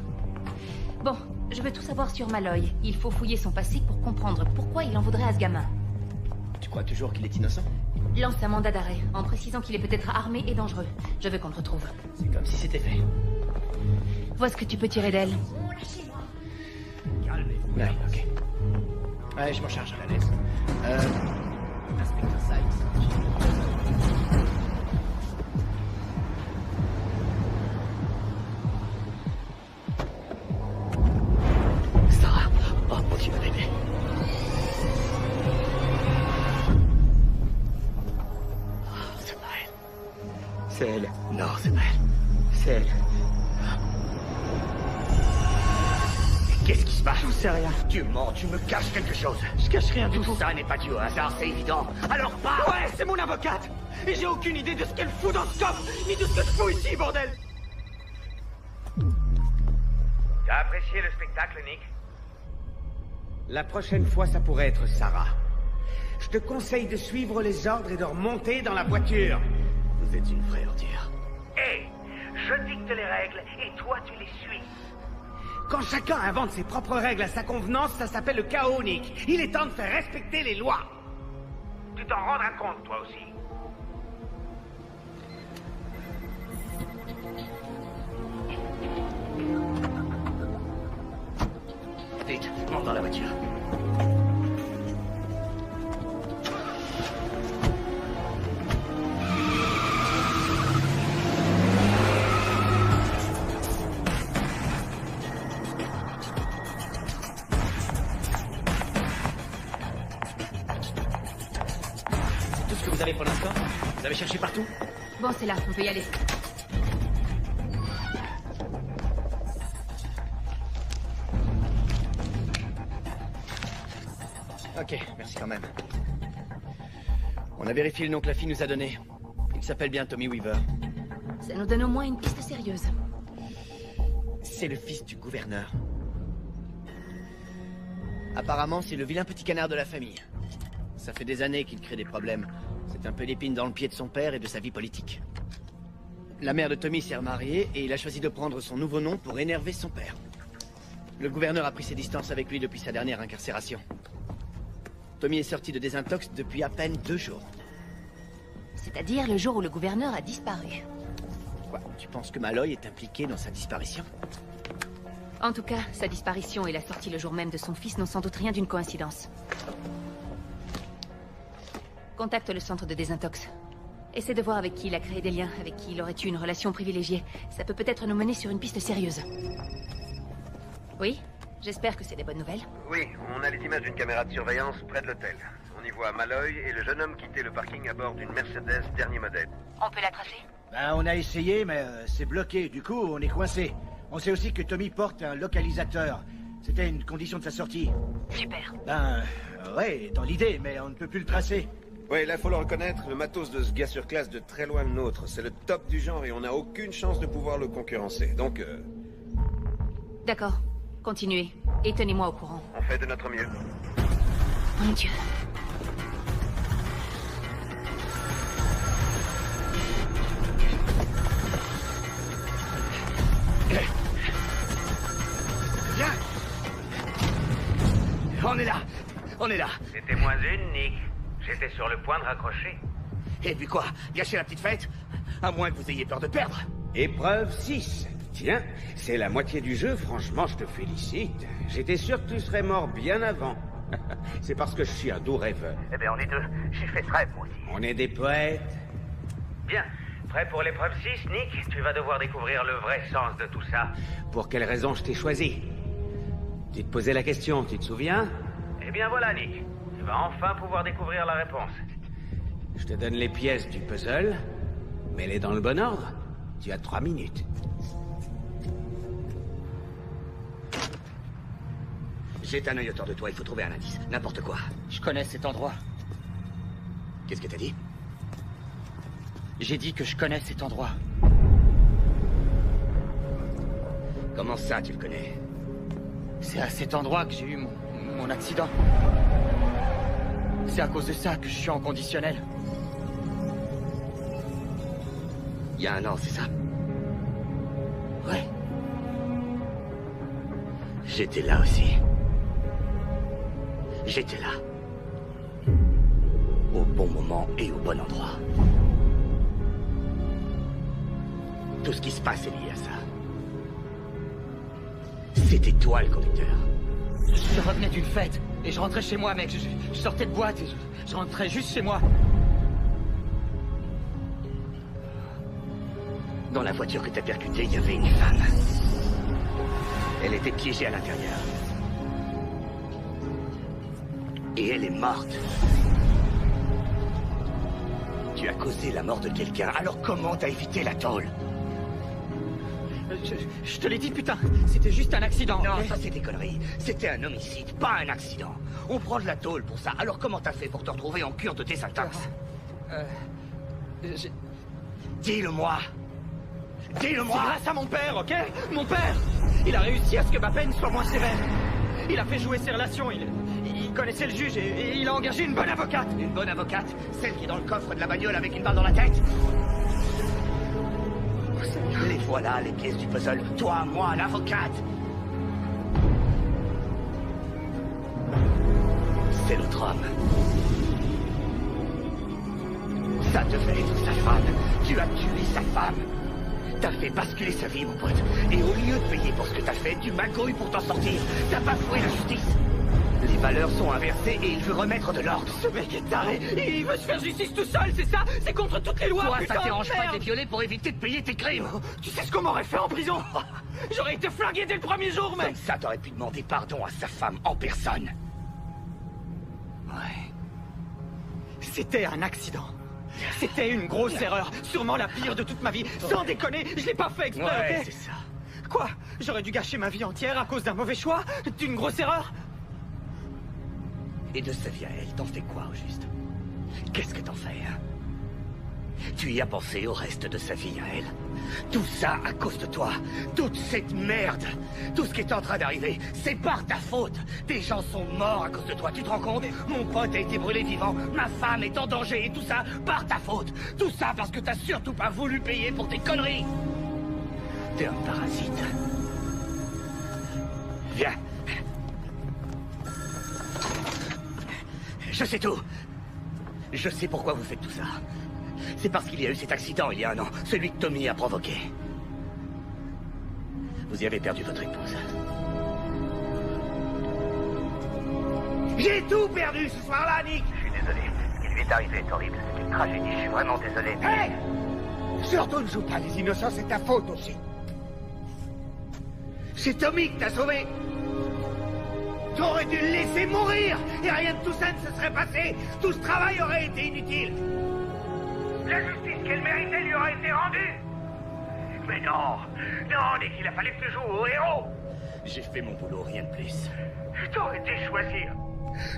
Bon, je veux tout savoir sur Malloy. Il faut fouiller son passé pour comprendre pourquoi il en voudrait à ce gamin. Tu crois toujours qu'il est innocent? Lance un mandat d'arrêt, en précisant qu'il est peut-être armé et dangereux. Je veux qu'on le retrouve. C'est comme si c'était fait. Vois ce que tu peux tirer d'elle. Calmez-vous. Ouais, ok. Ouais, je m'en charge à la laisse. Inspecteur Sykes. Sarah. Oh, mon Dieu, bébé. Oh, c'est pas elle. C'est elle. Non, c'est pas elle. C'est elle. Qu'est-ce qui se passe? Je sais rien. Tu mens, tu me caches quelque chose. Je cache rien du tout. Ça n'est pas dû au hasard, c'est évident. Alors parle! Ouais, c'est mon avocate. Et j'ai aucune idée de ce qu'elle fout dans ce coffre, ni de ce que je fous ici, bordel. T'as apprécié le spectacle, Nick? La prochaine fois, ça pourrait être Sarah. Je te conseille de suivre les ordres et de remonter dans la voiture. Vous êtes une vraie ordure. Hé! Je dicte les règles et toi tu les suis. Quand chacun invente ses propres règles à sa convenance, ça s'appelle le chaos, Nick. Il est temps de faire respecter les lois. Tu t'en rendras compte, toi aussi. Vite, monte dans la voiture. C'est tout ce que vous avez pour l'instant? Vous avez cherché partout? Bon, c'est là, on peut y aller. Ok, merci quand même. On a vérifié le nom que la fille nous a donné. Il s'appelle bien Tommy Weaver. Ça nous donne au moins une piste sérieuse. C'est le fils du gouverneur. Apparemment, c'est le vilain petit canard de la famille. Ça fait des années qu'il crée des problèmes. C'est un peu l'épine dans le pied de son père et de sa vie politique. La mère de Tommy s'est remariée et il a choisi de prendre son nouveau nom pour énerver son père. Le gouverneur a pris ses distances avec lui depuis sa dernière incarcération. Tommy est sorti de désintox depuis à peine 2 jours. C'est-à-dire le jour où le gouverneur a disparu. Quoi, tu penses que Malloy est impliqué dans sa disparition? En tout cas, sa disparition et la sortie le jour même de son fils n'ont sans doute rien d'une coïncidence. Contacte le centre de désintox. Essaie de voir avec qui il a créé des liens, avec qui il aurait eu une relation privilégiée. Ça peut peut-être nous mener sur une piste sérieuse. Oui? J'espère que c'est des bonnes nouvelles. Oui, on a les images d'une caméra de surveillance près de l'hôtel. On y voies Malloy et le jeune homme quittait le parking à bord d'une Mercedes dernier modèle. On peut la tracer? Ben, on a essayé, mais c'est bloqué. Du coup, on est coincé. On sait aussi que Tommy porte un localisateur. C'était une condition de sa sortie. Super. Ben, ouais, dans l'idée, mais on ne peut plus le tracer. Ouais, là, faut le reconnaître, le matos de ce gars sur classe de très loin le nôtre. C'est le top du genre et on n'a aucune chance de pouvoir le concurrencer. Donc, D'accord. Continuez. Et tenez-moi au courant. on fait de notre mieux. Mon Dieu. Viens! On est là! On est là! C'était moins une, Nick. J'étais sur le point de raccrocher. Et puis quoi? Gâcher la petite fête? À moins que vous ayez peur de perdre. Épreuve 6. Tiens, c'est la moitié du jeu, franchement, je te félicite. J'étais sûr que tu serais mort bien avant. C'est parce que je suis un doux rêveur. Eh bien, on est deux. J'ai fait ce rêve, moi aussi. On est des poètes. Bien. Prêt pour l'épreuve 6, Nick? Tu vas devoir découvrir le vrai sens de tout ça. Pour quelle raison je t'ai choisi? Tu te posais la question, tu te souviens? Eh bien, voilà, Nick. Tu vas enfin pouvoir découvrir la réponse. Je te donne les pièces du puzzle. Mets-les dans le bon ordre. Tu as 3 minutes. Jette un œil autour de toi, il faut trouver un indice. N'importe quoi. Je connais cet endroit. Qu'est-ce que t'as dit? J'ai dit que je connais cet endroit. Comment ça, tu le connais? C'est à cet endroit que j'ai eu mon accident. C'est à cause de ça que je suis en conditionnel. Il y a un an, c'est ça? Ouais. J'étais là aussi. J'étais là. Au bon moment et au bon endroit. Tout ce qui se passe est lié à ça. C'était toi le conducteur. Je revenais d'une fête et je rentrais chez moi, mec. Je sortais de boîte et je rentrais juste chez moi. Dans la voiture que t'as percutée, il y avait une femme. Elle était piégée à l'intérieur. Et elle est morte. Tu as causé la mort de quelqu'un, alors comment t'as évité la tôle? Je te l'ai dit, putain. C'était juste un accident. Non, okay? ça c'est des conneries. C'était un homicide, pas un accident. On prend de la tôle pour ça. Alors comment t'as fait pour te retrouver en cure de désintox? Dis-le-moi. Dis-le-moi. C'est grâce à mon père, ok? Mon père. Il a réussi à ce que ma peine soit moins sévère. Il a fait jouer ses relations. Il connaissait le juge et il a engagé une bonne avocate. Une bonne avocate? Celle qui est dans le coffre de la bagnole avec une balle dans la tête? Les voilà, les pièces du puzzle. Toi, moi, l'avocate. C'est notre homme. Ça devait être sa femme. Tu as tué sa femme. T'as fait basculer sa vie, mon pote. Et au lieu de payer pour ce que t'as fait, tu magouilles pour t'en sortir. T'as bafoué la justice. Les valeurs sont inversées et il veut remettre de l'ordre. Ce mec est taré. Il veut se faire justice tout seul, c'est ça? C'est contre toutes les lois. Toi, putain, ça te dérange pas merde. de les violer pour éviter de payer tes crimes? Tu sais ce qu'on m'aurait fait en prison? J'aurais été flingué dès le premier jour, mec. Comme ça, t'aurais pu demander pardon à sa femme en personne. Ouais. C'était un accident. C'était une grosse erreur. Sûrement la pire de toute ma vie. Sans déconner, je l'ai pas fait exprès, Ouais, ok? c'est ça. Quoi? J'aurais dû gâcher ma vie entière à cause d'un mauvais choix? D'une grosse erreur? Et de sa vie à elle, t'en fais quoi au juste? Qu'est-ce que t'en fais, hein? Tu y as pensé au reste de sa vie à elle? Tout ça à cause de toi. Toute cette merde. Tout ce qui est en train d'arriver, c'est par ta faute. Des gens sont morts à cause de toi, tu te rends compte? Mon pote a été brûlé vivant, ma femme est en danger, et tout ça par ta faute. Tout ça parce que t'as surtout pas voulu payer pour tes conneries. T'es un parasite. Viens. Je sais tout. Je sais pourquoi vous faites tout ça. C'est parce qu'il y a eu cet accident il y a un an, celui que Tommy a provoqué. Vous y avez perdu votre épouse. J'ai tout perdu ce soir-là, Nick. Je suis désolé. Ce qui lui est arrivé est horrible. C'est une tragédie. Je suis vraiment désolé. Hey! Surtout ne joue pas les innocents, c'est ta faute aussi. C'est Tommy qui t'a sauvé. T'aurais dû le laisser mourir et rien de tout ça ne se serait passé. Tout ce travail aurait été inutile. La justice qu'elle méritait lui aura été rendue. Mais non, non, Nick, il a fallu que tu joues au héros. J'ai fait mon boulot, rien de plus. T'aurais dû choisir.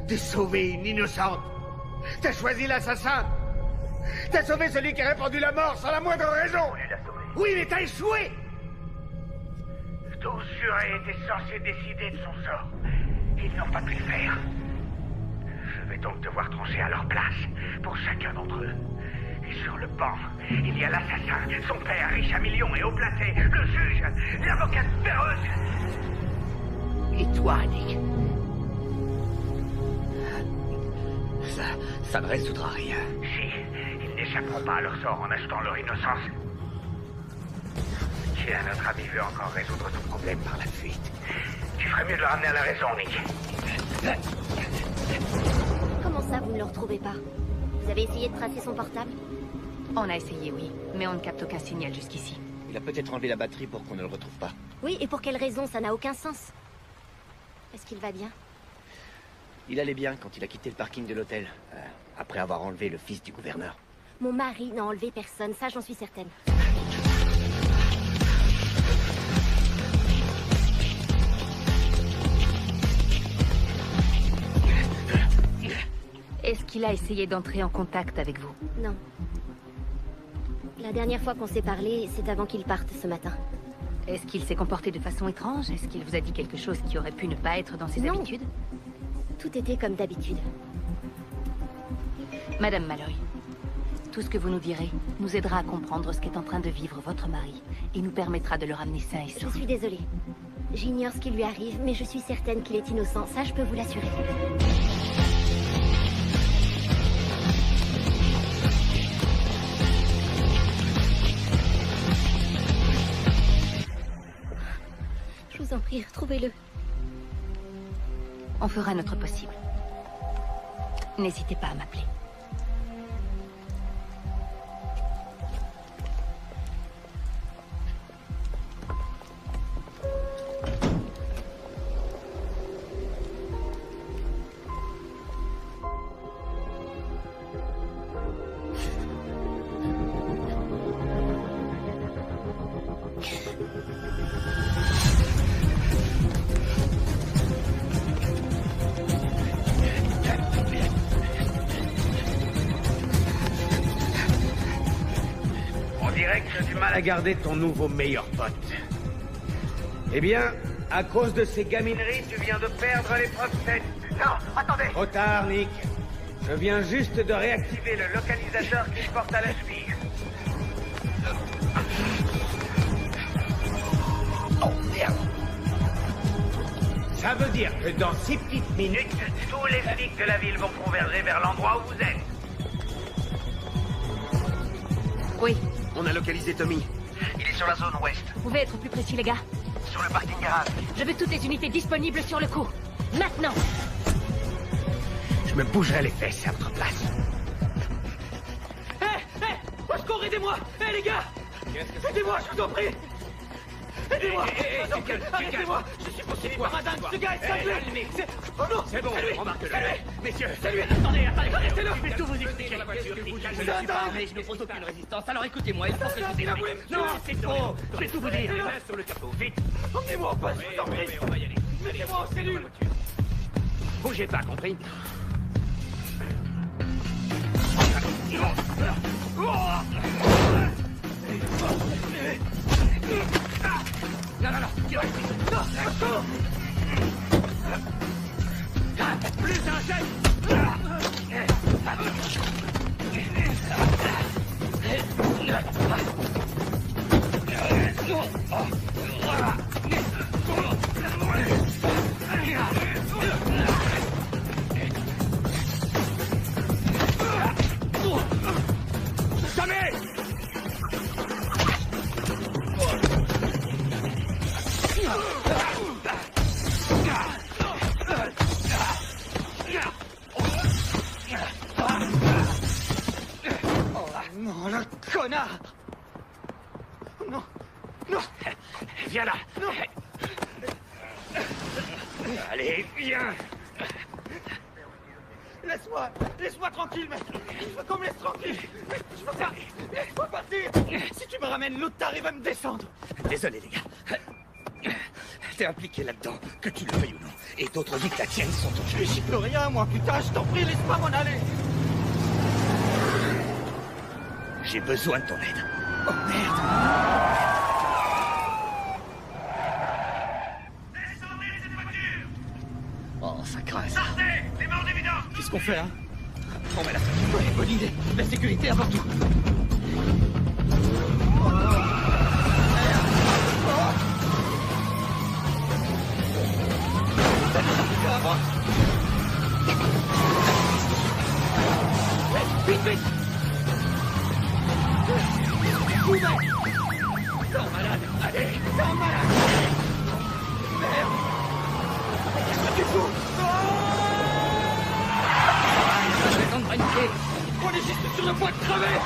De sauver une innocente. T'as choisi l'assassin. T'as sauvé celui qui a répandu la mort sans la moindre raison. Tu l'as sauvé. Oui, mais t'as échoué. Tous jurés étaient censés décider de son sort. Ils n'ont pas pu le faire. Je vais donc devoir trancher à leur place pour chacun d'entre eux. Et sur le banc, il y a l'assassin, son père riche à millions et haut placé, le juge, l'avocate féroce. Et toi, Nick? Ça ne résoudra rien. Si, ils n'échapperont pas à leur sort en achetant leur innocence. Qui, à notre avis, veut encore résoudre son problème par la fuite? Tu ferais mieux de le ramener à la raison, Nick. Comment ça, vous ne le retrouvez pas? Vous avez essayé de tracer son portable? On a essayé, oui, mais on ne capte aucun signal jusqu'ici. Il a peut-être enlevé la batterie pour qu'on ne le retrouve pas. Oui, et pour quelle raison? Ça n'a aucun sens. Est-ce qu'il va bien? Il allait bien quand il a quitté le parking de l'hôtel, après avoir enlevé le fils du gouverneur. Mon mari n'a enlevé personne, ça j'en suis certaine. Est-ce qu'il a essayé d'entrer en contact avec vous? Non. La dernière fois qu'on s'est parlé, c'est avant qu'il parte ce matin. Est-ce qu'il s'est comporté de façon étrange? Est-ce qu'il vous a dit quelque chose qui aurait pu ne pas être dans ses habitudes? Tout était comme d'habitude. Madame Malloy, tout ce que vous nous direz nous aidera à comprendre ce qu'est en train de vivre votre mari et nous permettra de le ramener sain et sauf. Je suis désolée. J'ignore ce qui lui arrive, mais je suis certaine qu'il est innocent. Ça, je peux vous l'assurer. Je vous en prie, retrouvez-le. On fera notre possible. N'hésitez pas à m'appeler. À garder ton nouveau meilleur pote. Eh bien, à cause de ces gamineries, tu viens de perdre l'épreuve 7. Non, attendez. Trop tard, Nick. Je viens juste de réactiver le localisateur qui porte à la cheville. Oh merde. Ça veut dire que dans 6 petites minutes, tous les flics de la ville vont converger vers l'endroit où vous êtes. Oui. On a localisé Tommy. Il est sur la zone ouest. Vous pouvez être plus précis, les gars? Sur le parking garage. Je veux toutes les unités disponibles sur le coup. Maintenant! Je me bougerai les fesses à votre place. Au secours, aidez-moi! Les gars! Aidez-moi, je vous en prie! Aidez-moi! Arrêtez-moi! Je suis poursuivi par un dingue! Ce gars est cinglé! Oh non! C'est bon, remarque-le. Messieurs, c'est lui! Attendez, arrêtez-le! Je vais tout vous expliquer. Je ne suis pas armé, je n'oppose aucune résistance. Alors écoutez-moi, il faut que je vous dise. Non, c'est faux! Je vais tout vous dire. Sur le capot, vite! Emmenez-moi en poste, je vous en prie! On va y aller. Mettez-moi en cellule! Bougez pas, compris? Non, plus un jet! Non, le connard! Non! Non! Viens là! Non! Allez, viens. Laisse-moi tranquille, mec. Il faut qu'on me laisse tranquille. Je peux pas. Laisse-moi partir. Si tu me ramènes, l'autre t'arrive à me descendre. Désolé, les gars. T'es impliqué là-dedans, que tu le veuilles ou non. Et d'autres vies que la tienne sont en jeu. Mais j'y peux rien, moi, putain. Je t'en prie, laisse-moi m'en aller. J'ai besoin de ton aide. Oh, merde. Descendez de cette voiture. Oh, ça craint, ça. Sortez. Les morts d'évidence. Qu'est-ce qu'on fait, hein? On va la Ouais, bonne idée. La sécurité avant tout. Vite, vite! Où va? T'es un malade! Allez! T'es un malade! Merde! Qu'est-ce que tu fous? Raison de paniquer! On est juste sur le point de crever!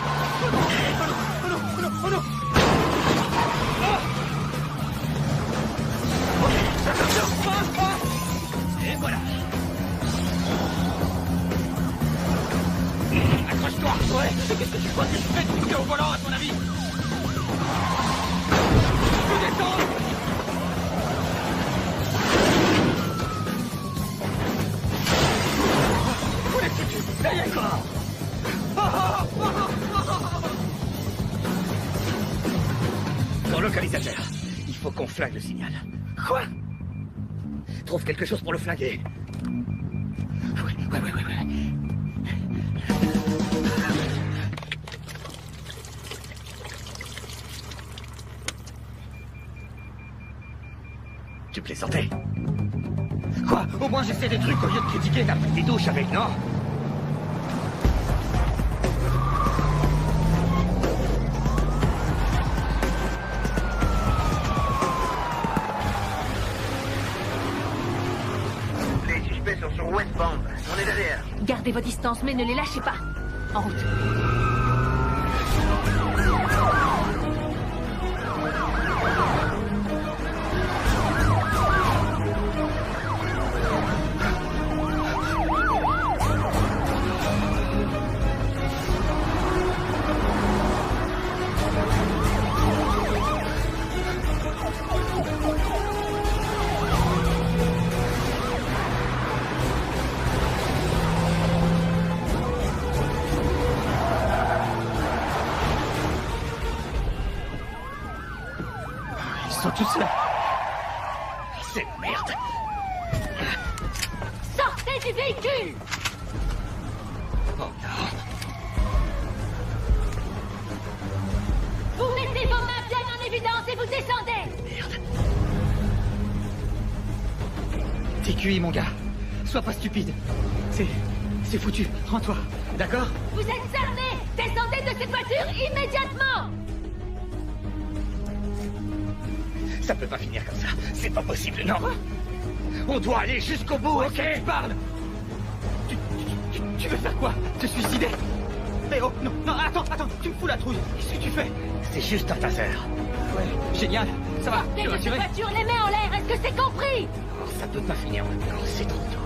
Oh non! Oh non! Oh non! Oh non! Et voilà! Accroche-toi! Ouais! Qu'est-ce que tu crois que je fais de au volant, à ton avis? Faut descendre! Où est-ce que tu... Derrière toi! Ton localisateur. Il faut qu'on flingue le signal. Quoi? Trouve quelque chose pour le flinguer. Ouais. Tu plaisantais? Quoi? Au moins j'essaie des trucs au lieu de critiquer. T'as pris des douches avec, non? Les suspects sont sur Westbound. On est derrière. Gardez vos distances, mais ne les lâchez pas. En route. Ils sont tous là. C'est merde. Sortez du véhicule! Oh non. Vous mettez vos mains bien en évidence et vous descendez! Merde. TQI, mon gars. Sois pas stupide. C'est foutu. Rends-toi. D'accord? Vous êtes armés! Descendez de cette voiture immédiatement! Ça peut pas finir comme ça. C'est pas possible, non. On doit aller jusqu'au bout, ok? Tu parles! Tu veux faire quoi? Te suicider? Mais oh, non, attends, tu me fous la trouille. Qu'est-ce que tu fais? C'est juste un taser. Ouais, génial. Ça va, Sortez tu de vas cette tirer? voiture, les mains en l'air, est-ce que c'est compris? Ça peut pas finir maintenant, c'est trop tôt.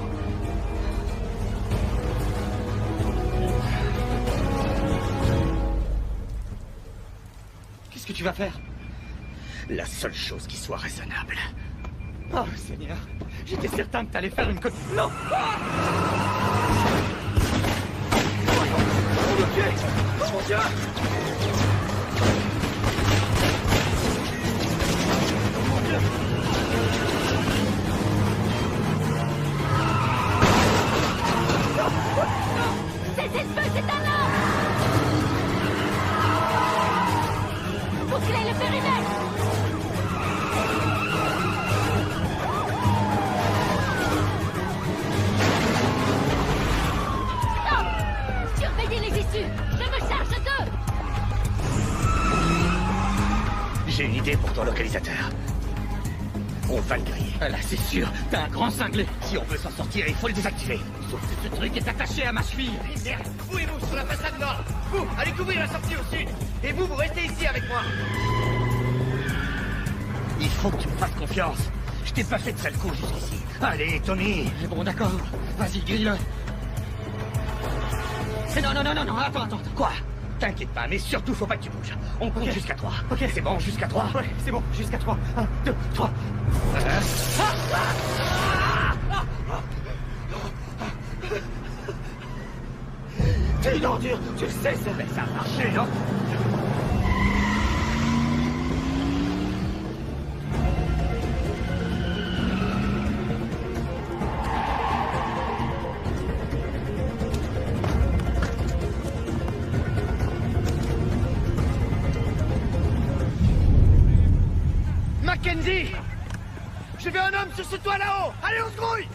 Qu'est-ce que tu vas faire? La seule chose qui soit raisonnable. Oh, Seigneur. J'étais certain que t'allais faire une conne... Non! Ah! Oh, mon Dieu! Oh, mon Dieu! Oh, mon Dieu! Non! Non! Cessez le feu, c'est un homme! Bouclez le périmètre! Stop! Surveillez les issues! Je me charge d'eux! J'ai une idée pour ton localisateur. On va le griller. Là, c'est sûr. T'es un grand cinglé. Si on veut s'en sortir, il faut le désactiver. Sauf que ce truc est attaché à ma cheville. Merde, vous et vous sur la façade nord. Vous, allez couvrir la sortie au sud. Et vous, vous restez ici avec moi. Il faut que tu me fasses confiance. Je t'ai pas fait de sale coup jusqu'ici. Allez, Tommy. Bon, d'accord. Vas-y, grille-le. Non, attends. Quoi? T'inquiète pas, mais surtout, faut pas que tu bouges. On compte jusqu'à 3. Ok. C'est bon, jusqu'à 3. Ouais, c'est bon, jusqu'à 3. 1, 2, 3. T'es une ordure, tu le sais, ça a marché, non? Mackenzie! J'ai vu un homme sur ce toit là-haut! Allez, on se grouille!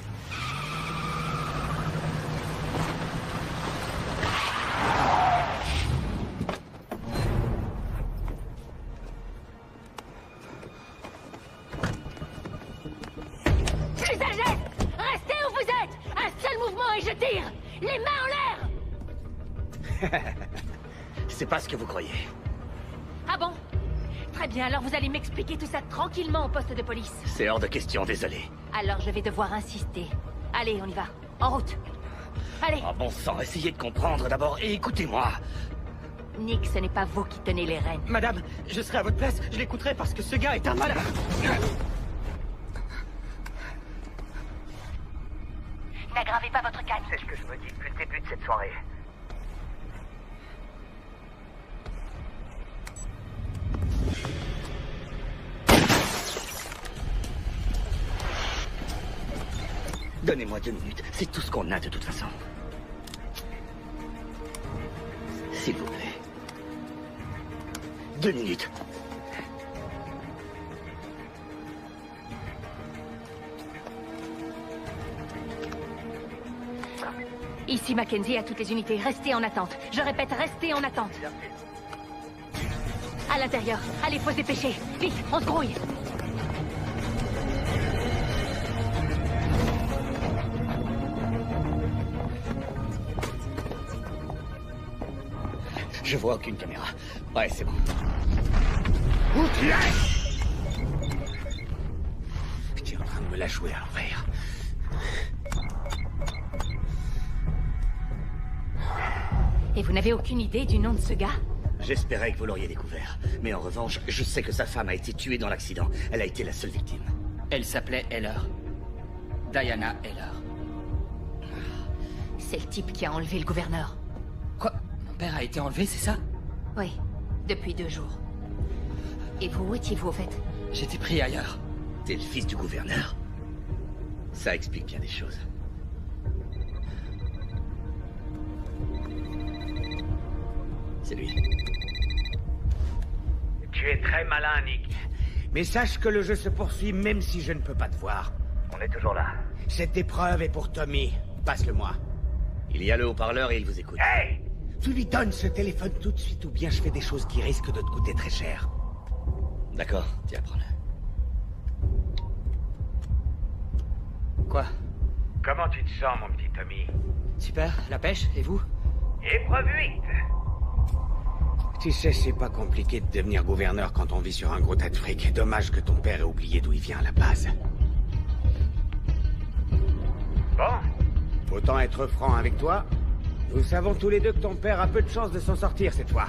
Fusagette! Restez où vous êtes! Un seul mouvement et je tire! Les mains en l'air! C'est pas ce que vous croyez. Ah bon? Très bien, alors vous allez m'expliquer tout ça tranquillement au poste de police. C'est hors de question, désolé. Alors je vais devoir insister. Allez, on y va. En route. Allez. Oh bon sang, essayez de comprendre d'abord et écoutez-moi. Nick, ce n'est pas vous qui tenez les rênes. Madame, je serai à votre place, je l'écouterai parce que ce gars est un malade. N'aggravez pas votre calme. C'est ce que je me dis depuis le début de cette soirée. Donnez-moi 2 minutes, c'est tout ce qu'on a de toute façon. S'il vous plaît. 2 minutes. Ici Mackenzie à toutes les unités, restez en attente. Je répète, restez en attente. À l'intérieur, allez, faut se dépêcher. Vite, on se grouille. Je vois aucune caméra. Ouais, c'est bon. Où tu es? Tu es en train de me la jouer à l'envers. Et vous n'avez aucune idée du nom de ce gars? J'espérais que vous l'auriez découvert. Mais en revanche, je sais que sa femme a été tuée dans l'accident. Elle a été la seule victime. Elle s'appelait Heller. Diana Heller. C'est le type qui a enlevé le gouverneur. Quoi? Mon père a été enlevé, c'est ça? Oui, depuis 2 jours. Et vous, où étiez-vous au fait? J'étais pris ailleurs. T'es le fils du gouverneur? Ça explique bien des choses. C'est lui. Tu es très malin, Nick. Mais sache que le jeu se poursuit même si je ne peux pas te voir. On est toujours là. Cette épreuve est pour Tommy. Passe-le-moi. Il y a le haut-parleur et il vous écoute. Hey! Tu lui donnes ce téléphone tout de suite ou bien je fais des choses qui risquent de te coûter très cher. D'accord, tiens, prends-le. Quoi? Comment tu te sens, mon petit Tommy? Super, la pêche, et vous? Épreuve 8. Tu sais, c'est pas compliqué de devenir gouverneur quand on vit sur un gros tas de fric. Dommage que ton père ait oublié d'où il vient à la base. Bon. Autant être franc avec toi. Nous savons tous les deux que ton père a peu de chances de s'en sortir cette fois.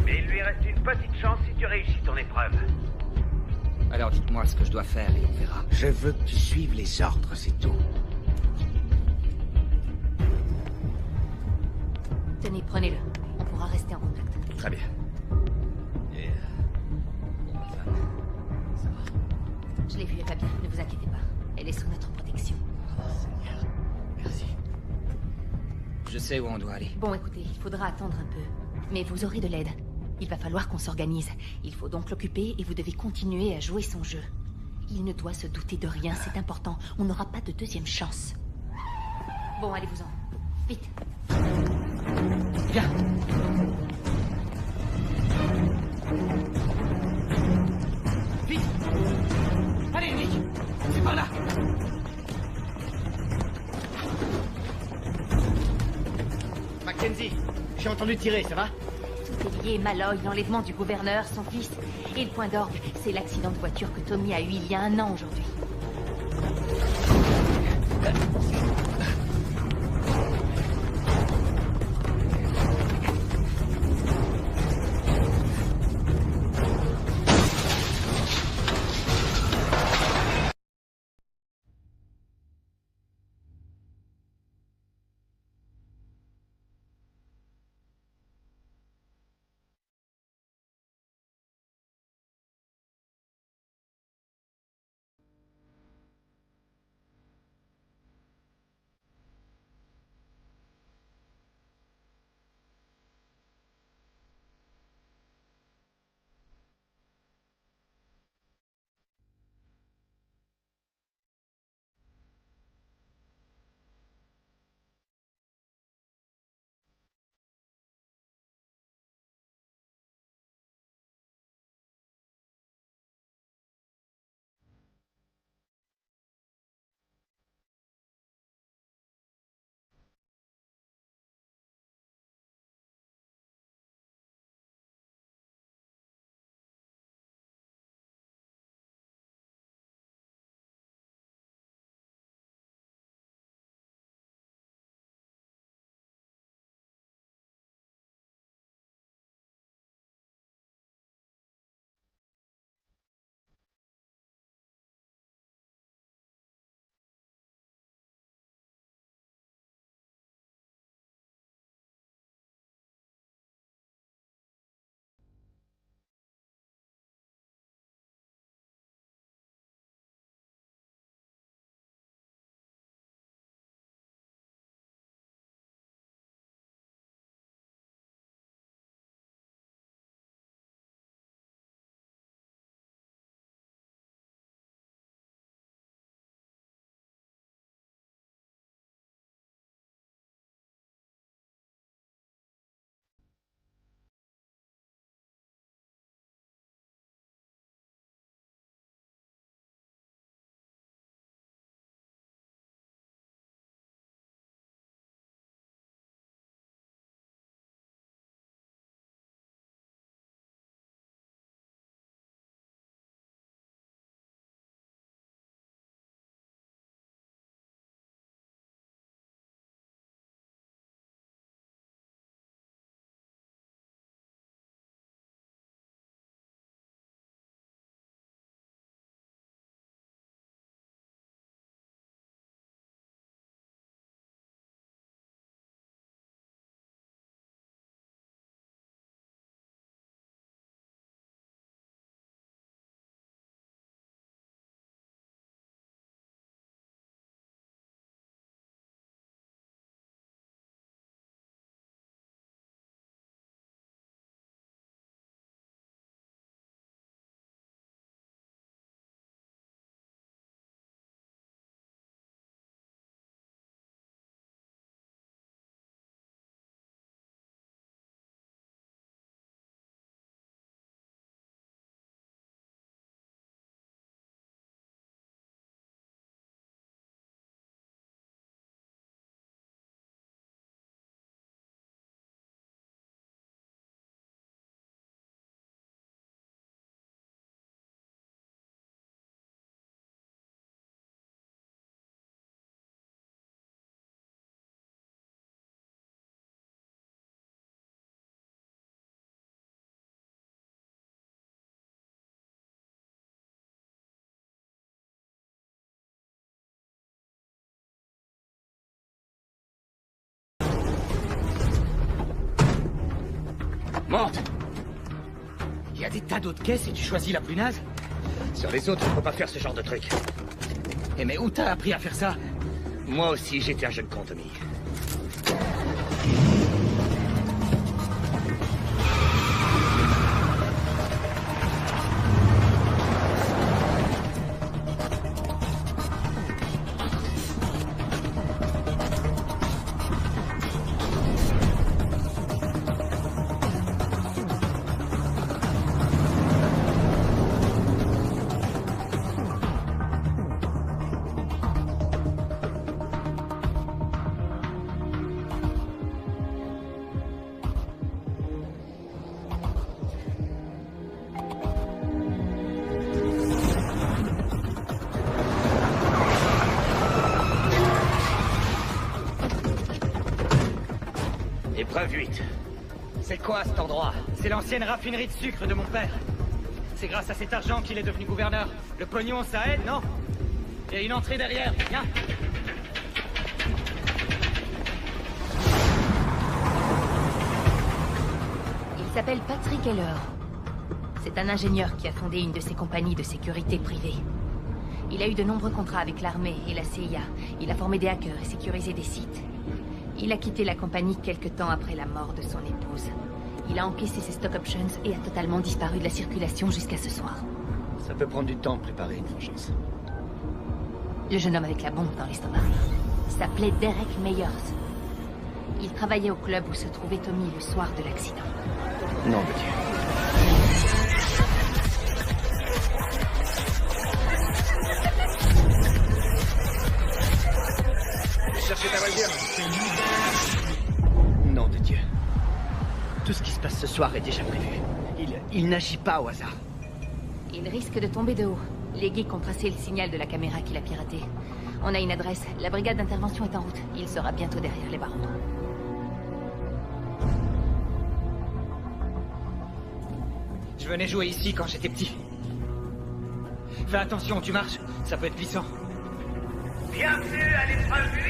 Mais il lui reste une petite chance si tu réussis ton épreuve. Alors dites-moi ce que je dois faire et on verra. Je veux que tu suives les ordres, c'est tout. Tenez, prenez-le. On pourra rester en contact. Très bien. Et... ça va. Je l'ai vue, elle va bien, ne vous inquiétez pas. Elle est sous notre protection. Oh, Seigneur. Merci. Je sais où on doit aller. Bon, écoutez, il faudra attendre un peu. Mais vous aurez de l'aide. Il va falloir qu'on s'organise. Il faut donc l'occuper et vous devez continuer à jouer son jeu. Il ne doit se douter de rien, c'est important. On n'aura pas de deuxième chance. Bon, allez-vous-en. Vite. Viens. Vite. Allez, Nick. C'est par là. Mackenzie, j'ai entendu tirer, ça va? Tout est meurtrier, Malloy, l'enlèvement du gouverneur, son fils. Et le point d'orgue, c'est l'accident de voiture que Tommy a eu il y a 1 an aujourd'hui. Monte! Il y a des tas d'autres caisses et tu choisis la plus naze? Sur les autres, je peux pas faire ce genre de truc. Eh mais où t'as appris à faire ça? Moi aussi, j'étais un jeune con, Tommy. Preuve 8. C'est quoi cet endroit? C'est l'ancienne raffinerie de sucre de mon père. C'est grâce à cet argent qu'il est devenu gouverneur. Le pognon, ça aide, non? Il y a une entrée derrière, viens. Il s'appelle Patrick Heller. C'est un ingénieur qui a fondé une de ses compagnies de sécurité privée. Il a eu de nombreux contrats avec l'armée et la CIA. Il a formé des hackers et sécurisé des sites. Il a quitté la compagnie quelque temps après la mort de son épouse. Il a encaissé ses stock options et a totalement disparu de la circulation jusqu'à ce soir. Ça peut prendre du temps de préparer une vengeance. Le jeune homme avec la bombe dans l'estomac s'appelait Derek Meyers. Il travaillait au club où se trouvait Tommy le soir de l'accident. Nom de Dieu. Cherchez ta voiture. Nom de Dieu. Tout ce qui se passe ce soir est déjà prévu. Il n'agit pas au hasard. Il risque de tomber de haut. Les geeks ont tracé le signal de la caméra qu'il a piraté. On a une adresse. La brigade d'intervention est en route. Il sera bientôt derrière les barreaux. Je venais jouer ici quand j'étais petit. Fais attention, tu marches. Ça peut être glissant. Bienvenue à l'épreuve 8.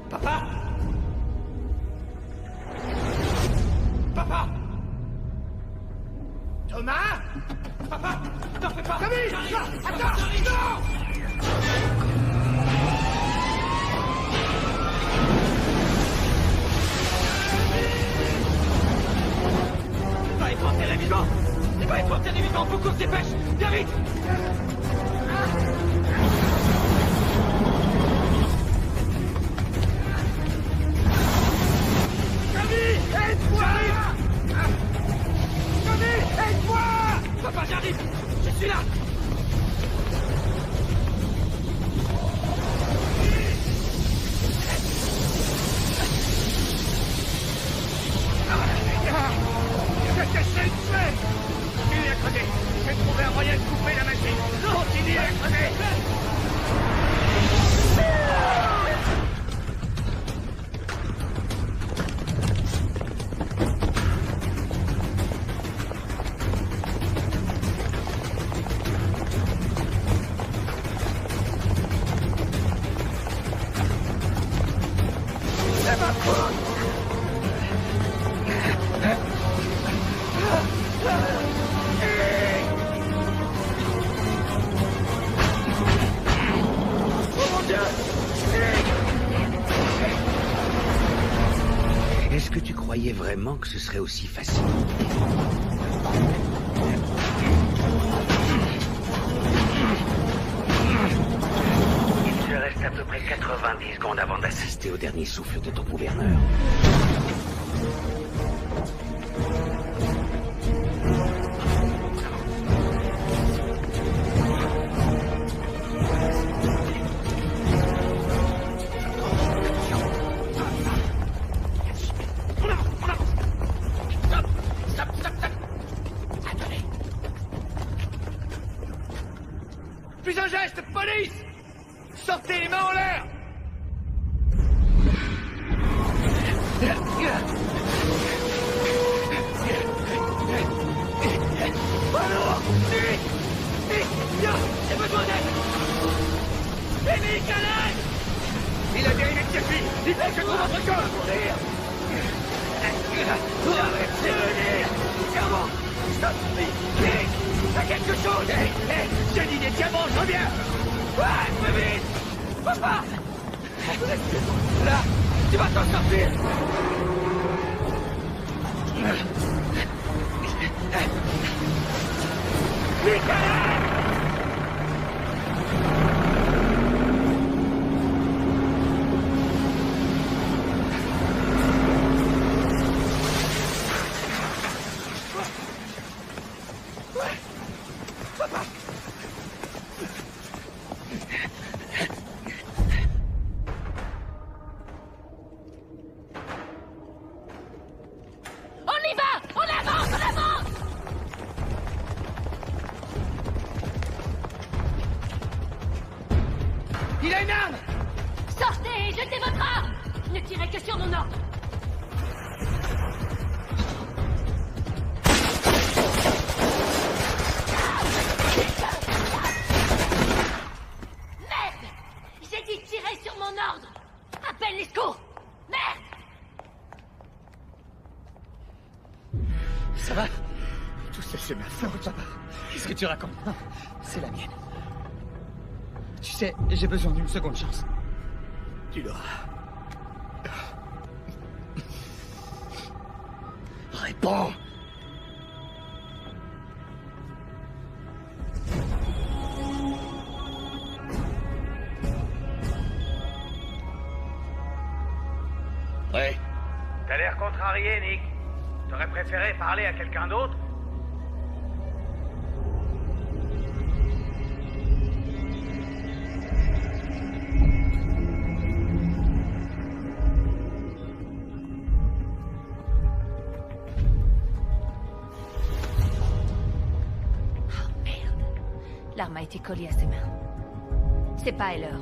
Papa! Papa! Thomas? Papa! T'en fais pas! Camille! Attends! Non! Il va être enterré vivant! Il va être enterré vivant! Faut qu'on se dépêche! Viens vite! Camille! Aide-moi! Camille! Aide-moi! Papa, j'arrive! Je suis là! Qu'est-ce que c'est que c'est? Continue à crever! J'ai trouvé un moyen de couper la machine! Continue à crever! C'est ma faute! Est-ce que tu croyais vraiment que ce serait aussi facile? Il te reste à peu près 90 secondes avant D'assister au dernier souffle de ton gouverneur. Puis un geste, police! Sortez les mains en l'air! Alors, Nick! Nick, viens! J'ai besoin d'aide! Et Nick, à l'aide! Il a bien une équipe! Il faut que je trouve votre corps! Arrêtez de venir! Diamant! Stop! Nick! Fais quelque chose! Hé! J'ai dit des diamants, je reviens! Ouais, plus vite! Papa! Là! Tu vas t'en sortir! Nick, à l'aide! Ça va? Tout ça, c'est ma faute, papa. Qu'est-ce que tu racontes? Non, c'est la mienne. Tu sais, j'ai besoin d'une seconde chance. Tu l'auras. Réponds! Ouais. T'as l'air contrarié, Nick. T'aurais préféré parler à quelqu'un d'autre? L'arme a été collée à ses mains. C'est pas Heller.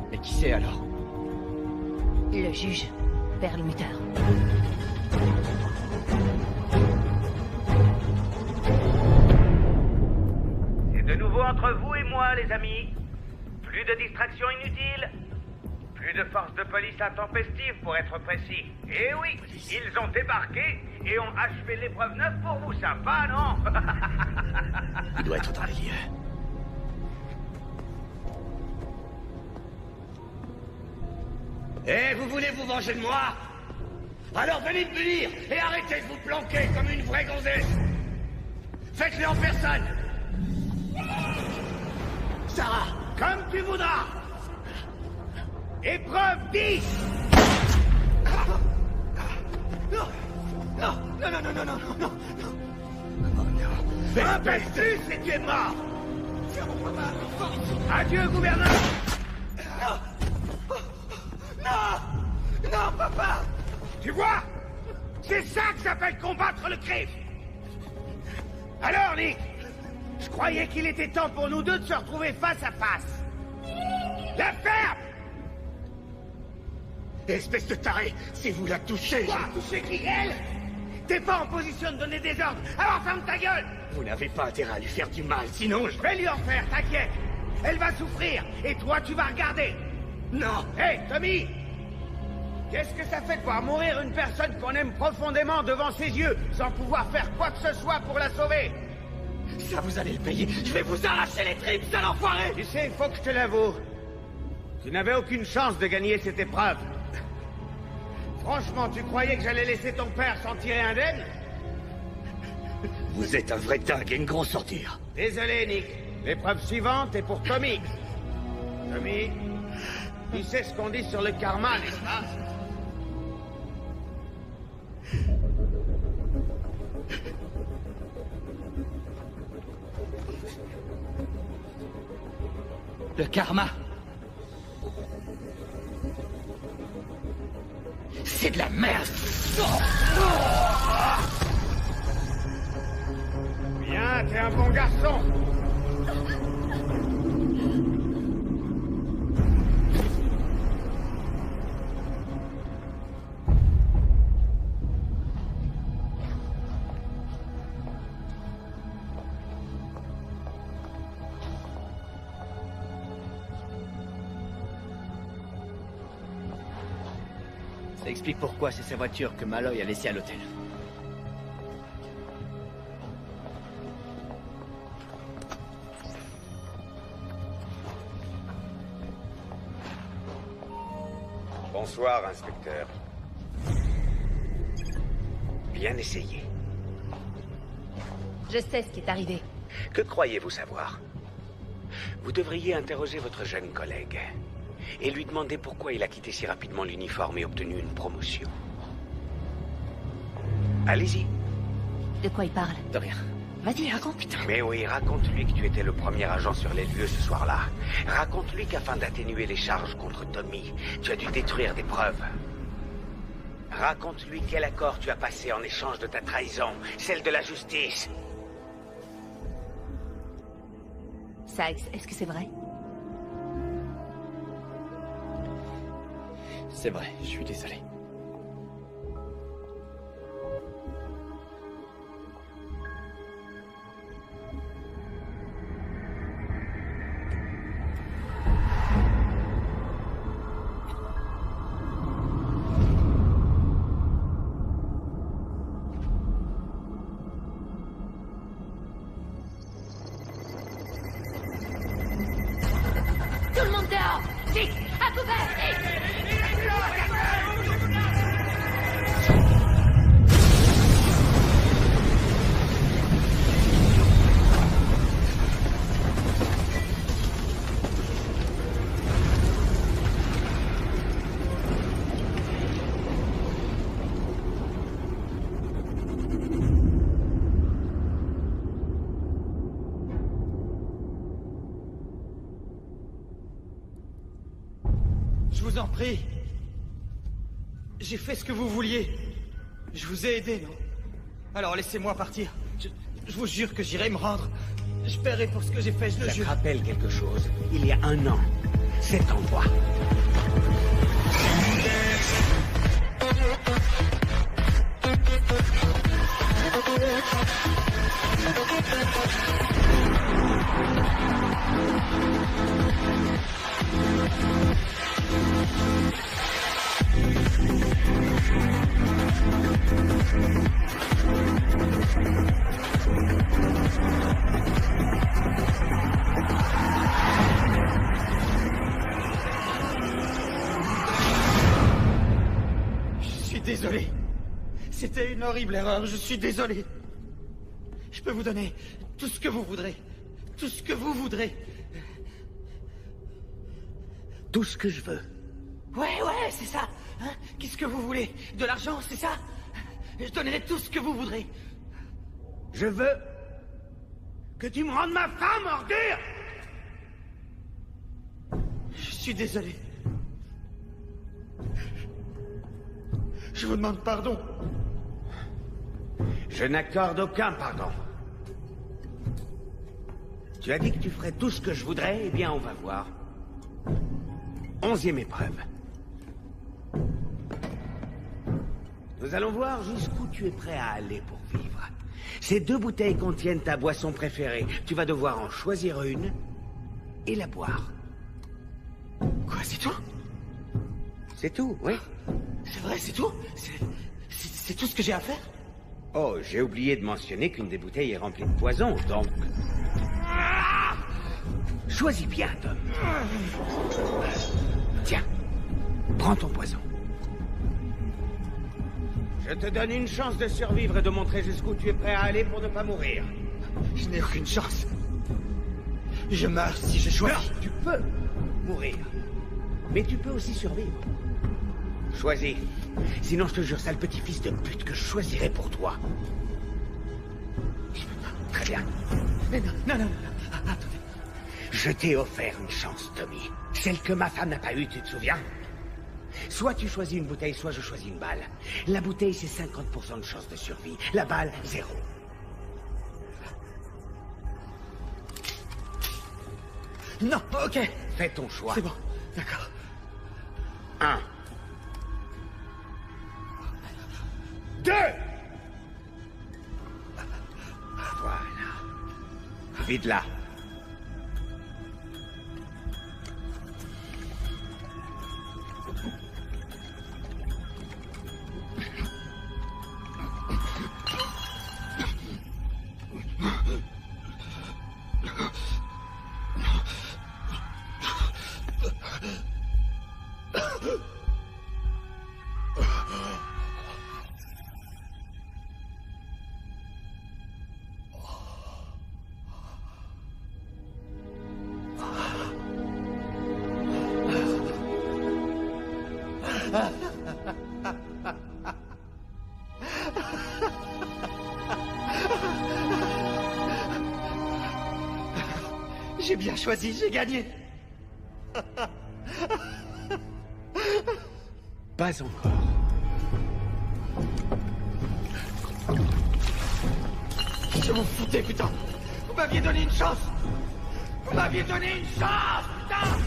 Mais qui c'est alors? Le juge, Perlmutter. C'est de nouveau entre vous et moi, les amis. Plus de distractions inutiles. Plus de forces de police intempestives, pour être précis. Et oui, ils ont débarqué et ont achevé l'épreuve 9 pour vous. Sympa, non? Il doit être dans les lieux. Eh, vous voulez vous venger de moi? Alors venez me punir et arrêtez de vous planquer comme une vraie gonzesse. Faites-le en personne. Sarah, comme tu voudras. Épreuve 10. Non, non, non, non, non, non, non, non, non. Un peu plus et tu es mort. Adieu, gouverneur. Non! Non, papa! Tu vois? C'est ça que s'appelle combattre le crime. Alors, Nick, je croyais qu'il était temps pour nous deux de se retrouver face à face. La ferme! Espèce de taré, si vous la touchez... Quoi? Toucher qui? Elle? T'es pas en position de donner des ordres, alors ferme ta gueule! Vous n'avez pas intérêt à lui faire du mal, sinon je vais lui en faire, t'inquiète! Elle va souffrir, et toi tu vas regarder! Non! Hé, hey, Tommy! Qu'est-ce que ça fait de voir mourir une personne qu'on aime profondément devant ses yeux, sans pouvoir faire quoi que ce soit pour la sauver? Ça, vous allez le payer. Je vais vous arracher les tripes, sale enfoiré! Tu sais, il faut que je te l'avoue. Tu n'avais aucune chance de gagner cette épreuve. Franchement, tu croyais que j'allais laisser ton père s'en tirer indemne? Vous êtes un vrai dingue et une grosse sortir. Désolé, Nick. L'épreuve suivante est pour Tommy. Tommy, tu sais ce qu'on dit sur le karma, n'est-ce pas? Le karma. C'est de la merde. Bien, t'es un bon garçon. Ça explique pourquoi c'est sa voiture que Malloy a laissée à l'hôtel. Bonsoir, inspecteur. Bien essayé. Je sais ce qui est arrivé. Que croyez-vous savoir? Vous devriez interroger votre jeune collègue et lui demander pourquoi il a quitté si rapidement l'uniforme et obtenu une promotion. Allez-y. De quoi il parle? De rien. Vas-y, raconte. Putain. Mais oui, raconte-lui que tu étais le premier agent sur les lieux ce soir-là. Raconte-lui qu'afin d'atténuer les charges contre Tommy, tu as dû détruire des preuves. Raconte-lui quel accord tu as passé en échange de ta trahison, celle de la justice. Sykes, est-ce que c'est vrai? C'est vrai, je suis désolé. vous en prie. J'ai fait ce que vous vouliez. Je vous ai aidé, non? Alors laissez-moi partir. Je vous jure que j'irai me rendre. Je paierai pour ce que j'ai fait, je le Ça jure. te rappelle quelque chose? Il y a 1 an, cet endroit. Je suis désolé. C'était une horrible erreur, je suis désolé. Je peux vous donner tout ce que vous voudrez. Tout ce que vous voudrez. Tout ce que je veux. Ouais, c'est ça. Hein? Qu'est-ce que vous voulez? De l'argent, c'est ça? Je donnerai tout ce que vous voudrez. Je veux que tu me rendes ma femme, ordure! Je suis désolé. Je vous demande pardon. Je n'accorde aucun pardon. Tu as dit que tu ferais tout ce que je voudrais, eh bien on va voir. 11e épreuve. Nous allons voir jusqu'où tu es prêt à aller pour vivre. Ces 2 bouteilles contiennent ta boisson préférée. Tu vas devoir en choisir une et la boire. Quoi, c'est tout? C'est tout, oui. C'est vrai, c'est tout? C'est tout ce que j'ai à faire? Oh, j'ai oublié de mentionner qu'une des bouteilles est remplie de poison, donc... Choisis bien, Tom. Tiens, prends ton poison. Je te donne une chance de survivre et de montrer jusqu'où tu es prêt à aller pour ne pas mourir. Je n'ai aucune chance. Je meurs si je choisis. Non, tu peux mourir. Mais tu peux aussi survivre. Choisis. Sinon, je te jure, sale petit-fils de pute, que je choisirai pour toi. Très bien. Mais non. Attendez. Je t'ai offert une chance, Tommy. Celle que ma femme n'a pas eue, tu te souviens? Soit tu choisis une bouteille, soit je choisis une balle. La bouteille, c'est 50% de chance de survie. La balle, 0. Non, ok. Fais ton choix. C'est bon, d'accord. 1. 2. Voilà. Vide-la. J'ai bien choisi, j'ai gagné. Pas encore. Je m'en foutais, putain. Vous m'aviez donné une chance. Vous m'aviez donné une chance, putain.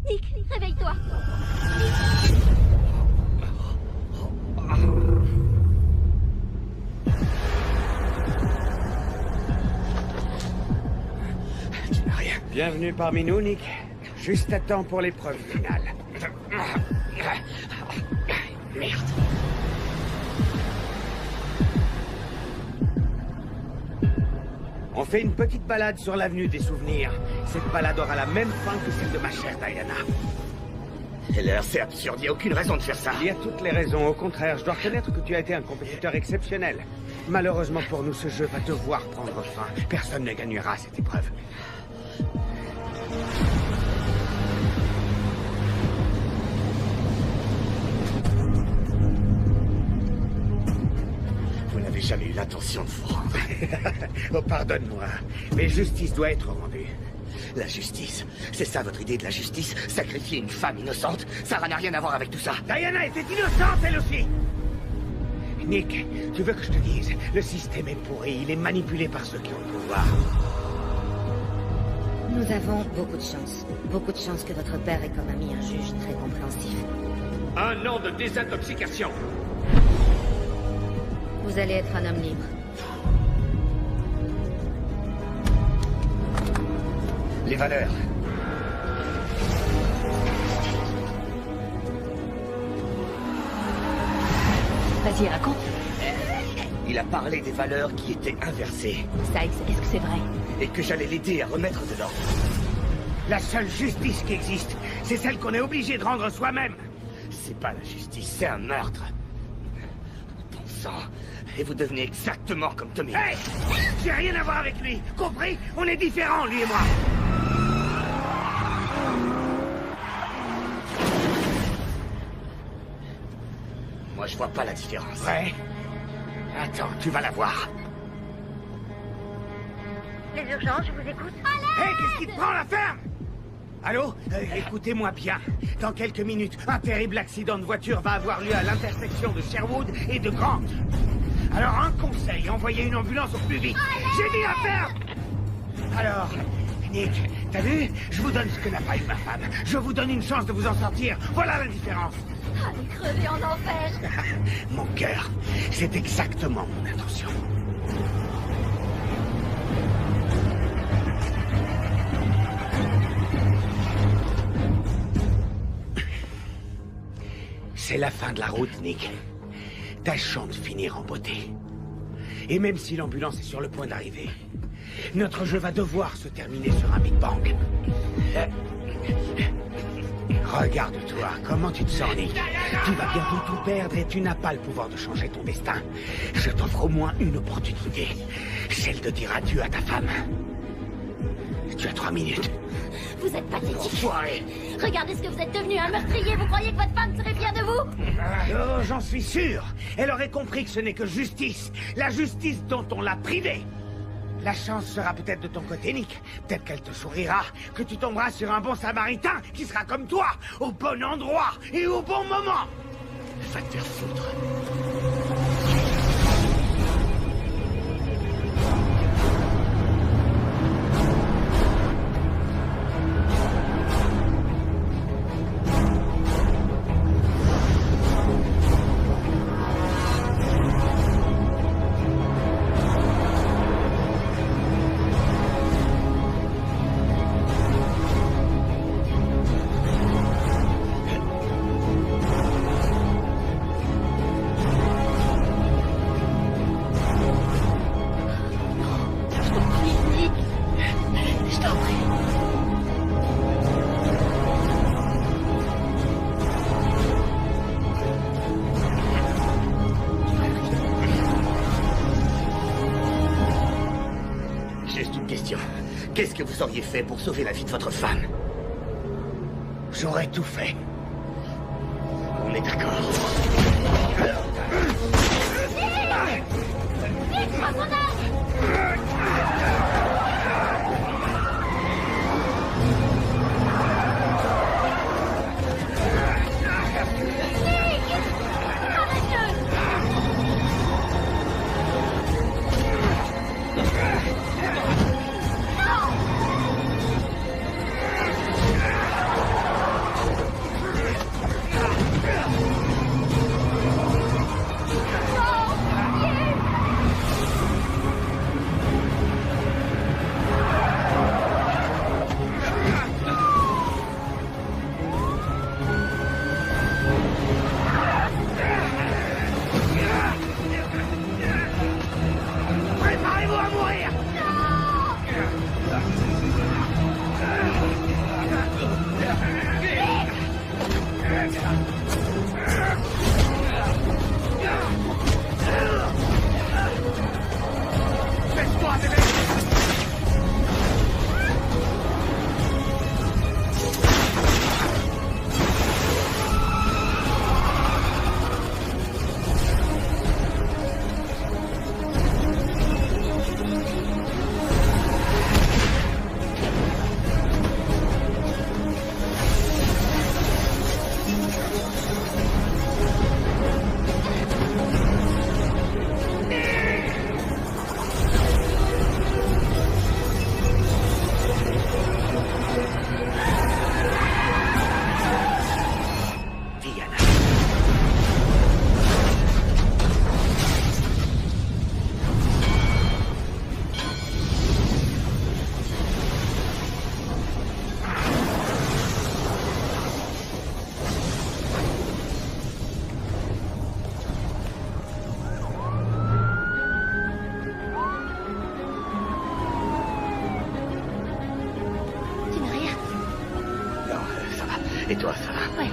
Nick, réveille-toi. Tu n'as rien. Bienvenue parmi nous, Nick. Juste à temps pour l'épreuve finale. Merde. On fait une petite balade sur l'avenue des souvenirs. Cette balade aura la même fin que celle de ma chère Diana. Heller, c'est absurde, il n'y a aucune raison de faire ça. Il y a toutes les raisons. Au contraire, je dois reconnaître que tu as été un compétiteur exceptionnel. Malheureusement pour nous, ce jeu va devoir prendre fin. Personne ne gagnera cette épreuve. Vous n'avez jamais eu l'intention de vous rendre. Oh, pardonne-moi, mais justice doit être rendue. La justice, c'est ça votre idée de la justice? Sacrifier une femme innocente? Sarah n'a rien à voir avec tout ça. Diana était innocente, elle aussi. Nick, tu veux que je te dise? Le système est pourri, il est manipulé par ceux qui ont le pouvoir. Nous avons beaucoup de chance. Beaucoup de chance que votre père ait comme ami un juge très compréhensif. 1 an de désintoxication. Vous allez être un homme libre. Les valeurs. Vas-y, raconte. Il a parlé des valeurs qui étaient inversées. Sykes, est-ce que c'est vrai? Et que j'allais l'aider à remettre de l'ordre. La seule justice qui existe, c'est celle qu'on est obligé de rendre soi-même. C'est pas la justice, c'est un meurtre. Ton sang. Et vous devenez exactement comme Tommy. Hey! J'ai rien à voir avec lui, compris? On est différents, lui et moi. Moi, je vois pas la différence. Ouais. Attends, tu vas la voir. Les urgences, je vous écoute. Hé, qu'est-ce qui te prend, la ferme? Allô? Écoutez-moi bien. Dans quelques minutes, un terrible accident de voiture va avoir lieu à l'intersection de Sherwood et de Grant. Alors, un conseil, envoyez une ambulance au plus vite. J'ai dit la ferme! Alors, Nick, t'as vu? Je vous donne ce que n'a pas eu ma femme. Je vous donne une chance de vous en sortir. Voilà la différence. Allez crever en enfer. Mon cœur, c'est exactement mon intention. C'est la fin de la route, Nick. Tâchons de finir en beauté. Et même si l'ambulance est sur le point d'arriver, notre jeu va devoir se terminer sur un Big Bang. Regarde-toi, comment tu te sens, Nick? Tu vas bientôt tout perdre et tu n'as pas le pouvoir de changer ton destin. Je t'offre au moins une opportunité. Celle de dire adieu à ta femme. Tu as 3 minutes. Vous êtes pathétique. Enfoiré. Regardez ce que vous êtes devenu, un meurtrier. Vous croyez que votre femme serait fière de vous? Oh, j'en suis sûr. Elle aurait compris que ce n'est que justice. La justice dont on l'a privée. La chance sera peut-être de ton côté, Nick. Peut-être qu'elle te sourira, que tu tomberas sur un bon samaritain qui sera comme toi, au bon endroit et au bon moment. Va te faire foutre. Qu'est-ce que vous auriez fait pour sauver la vie de votre femme? J'aurais tout fait. On est d'accord. Et toi, ça va? Ouais.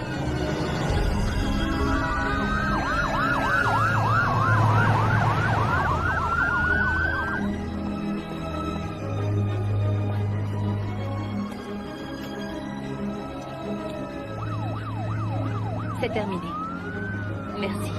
C'est terminé. Merci.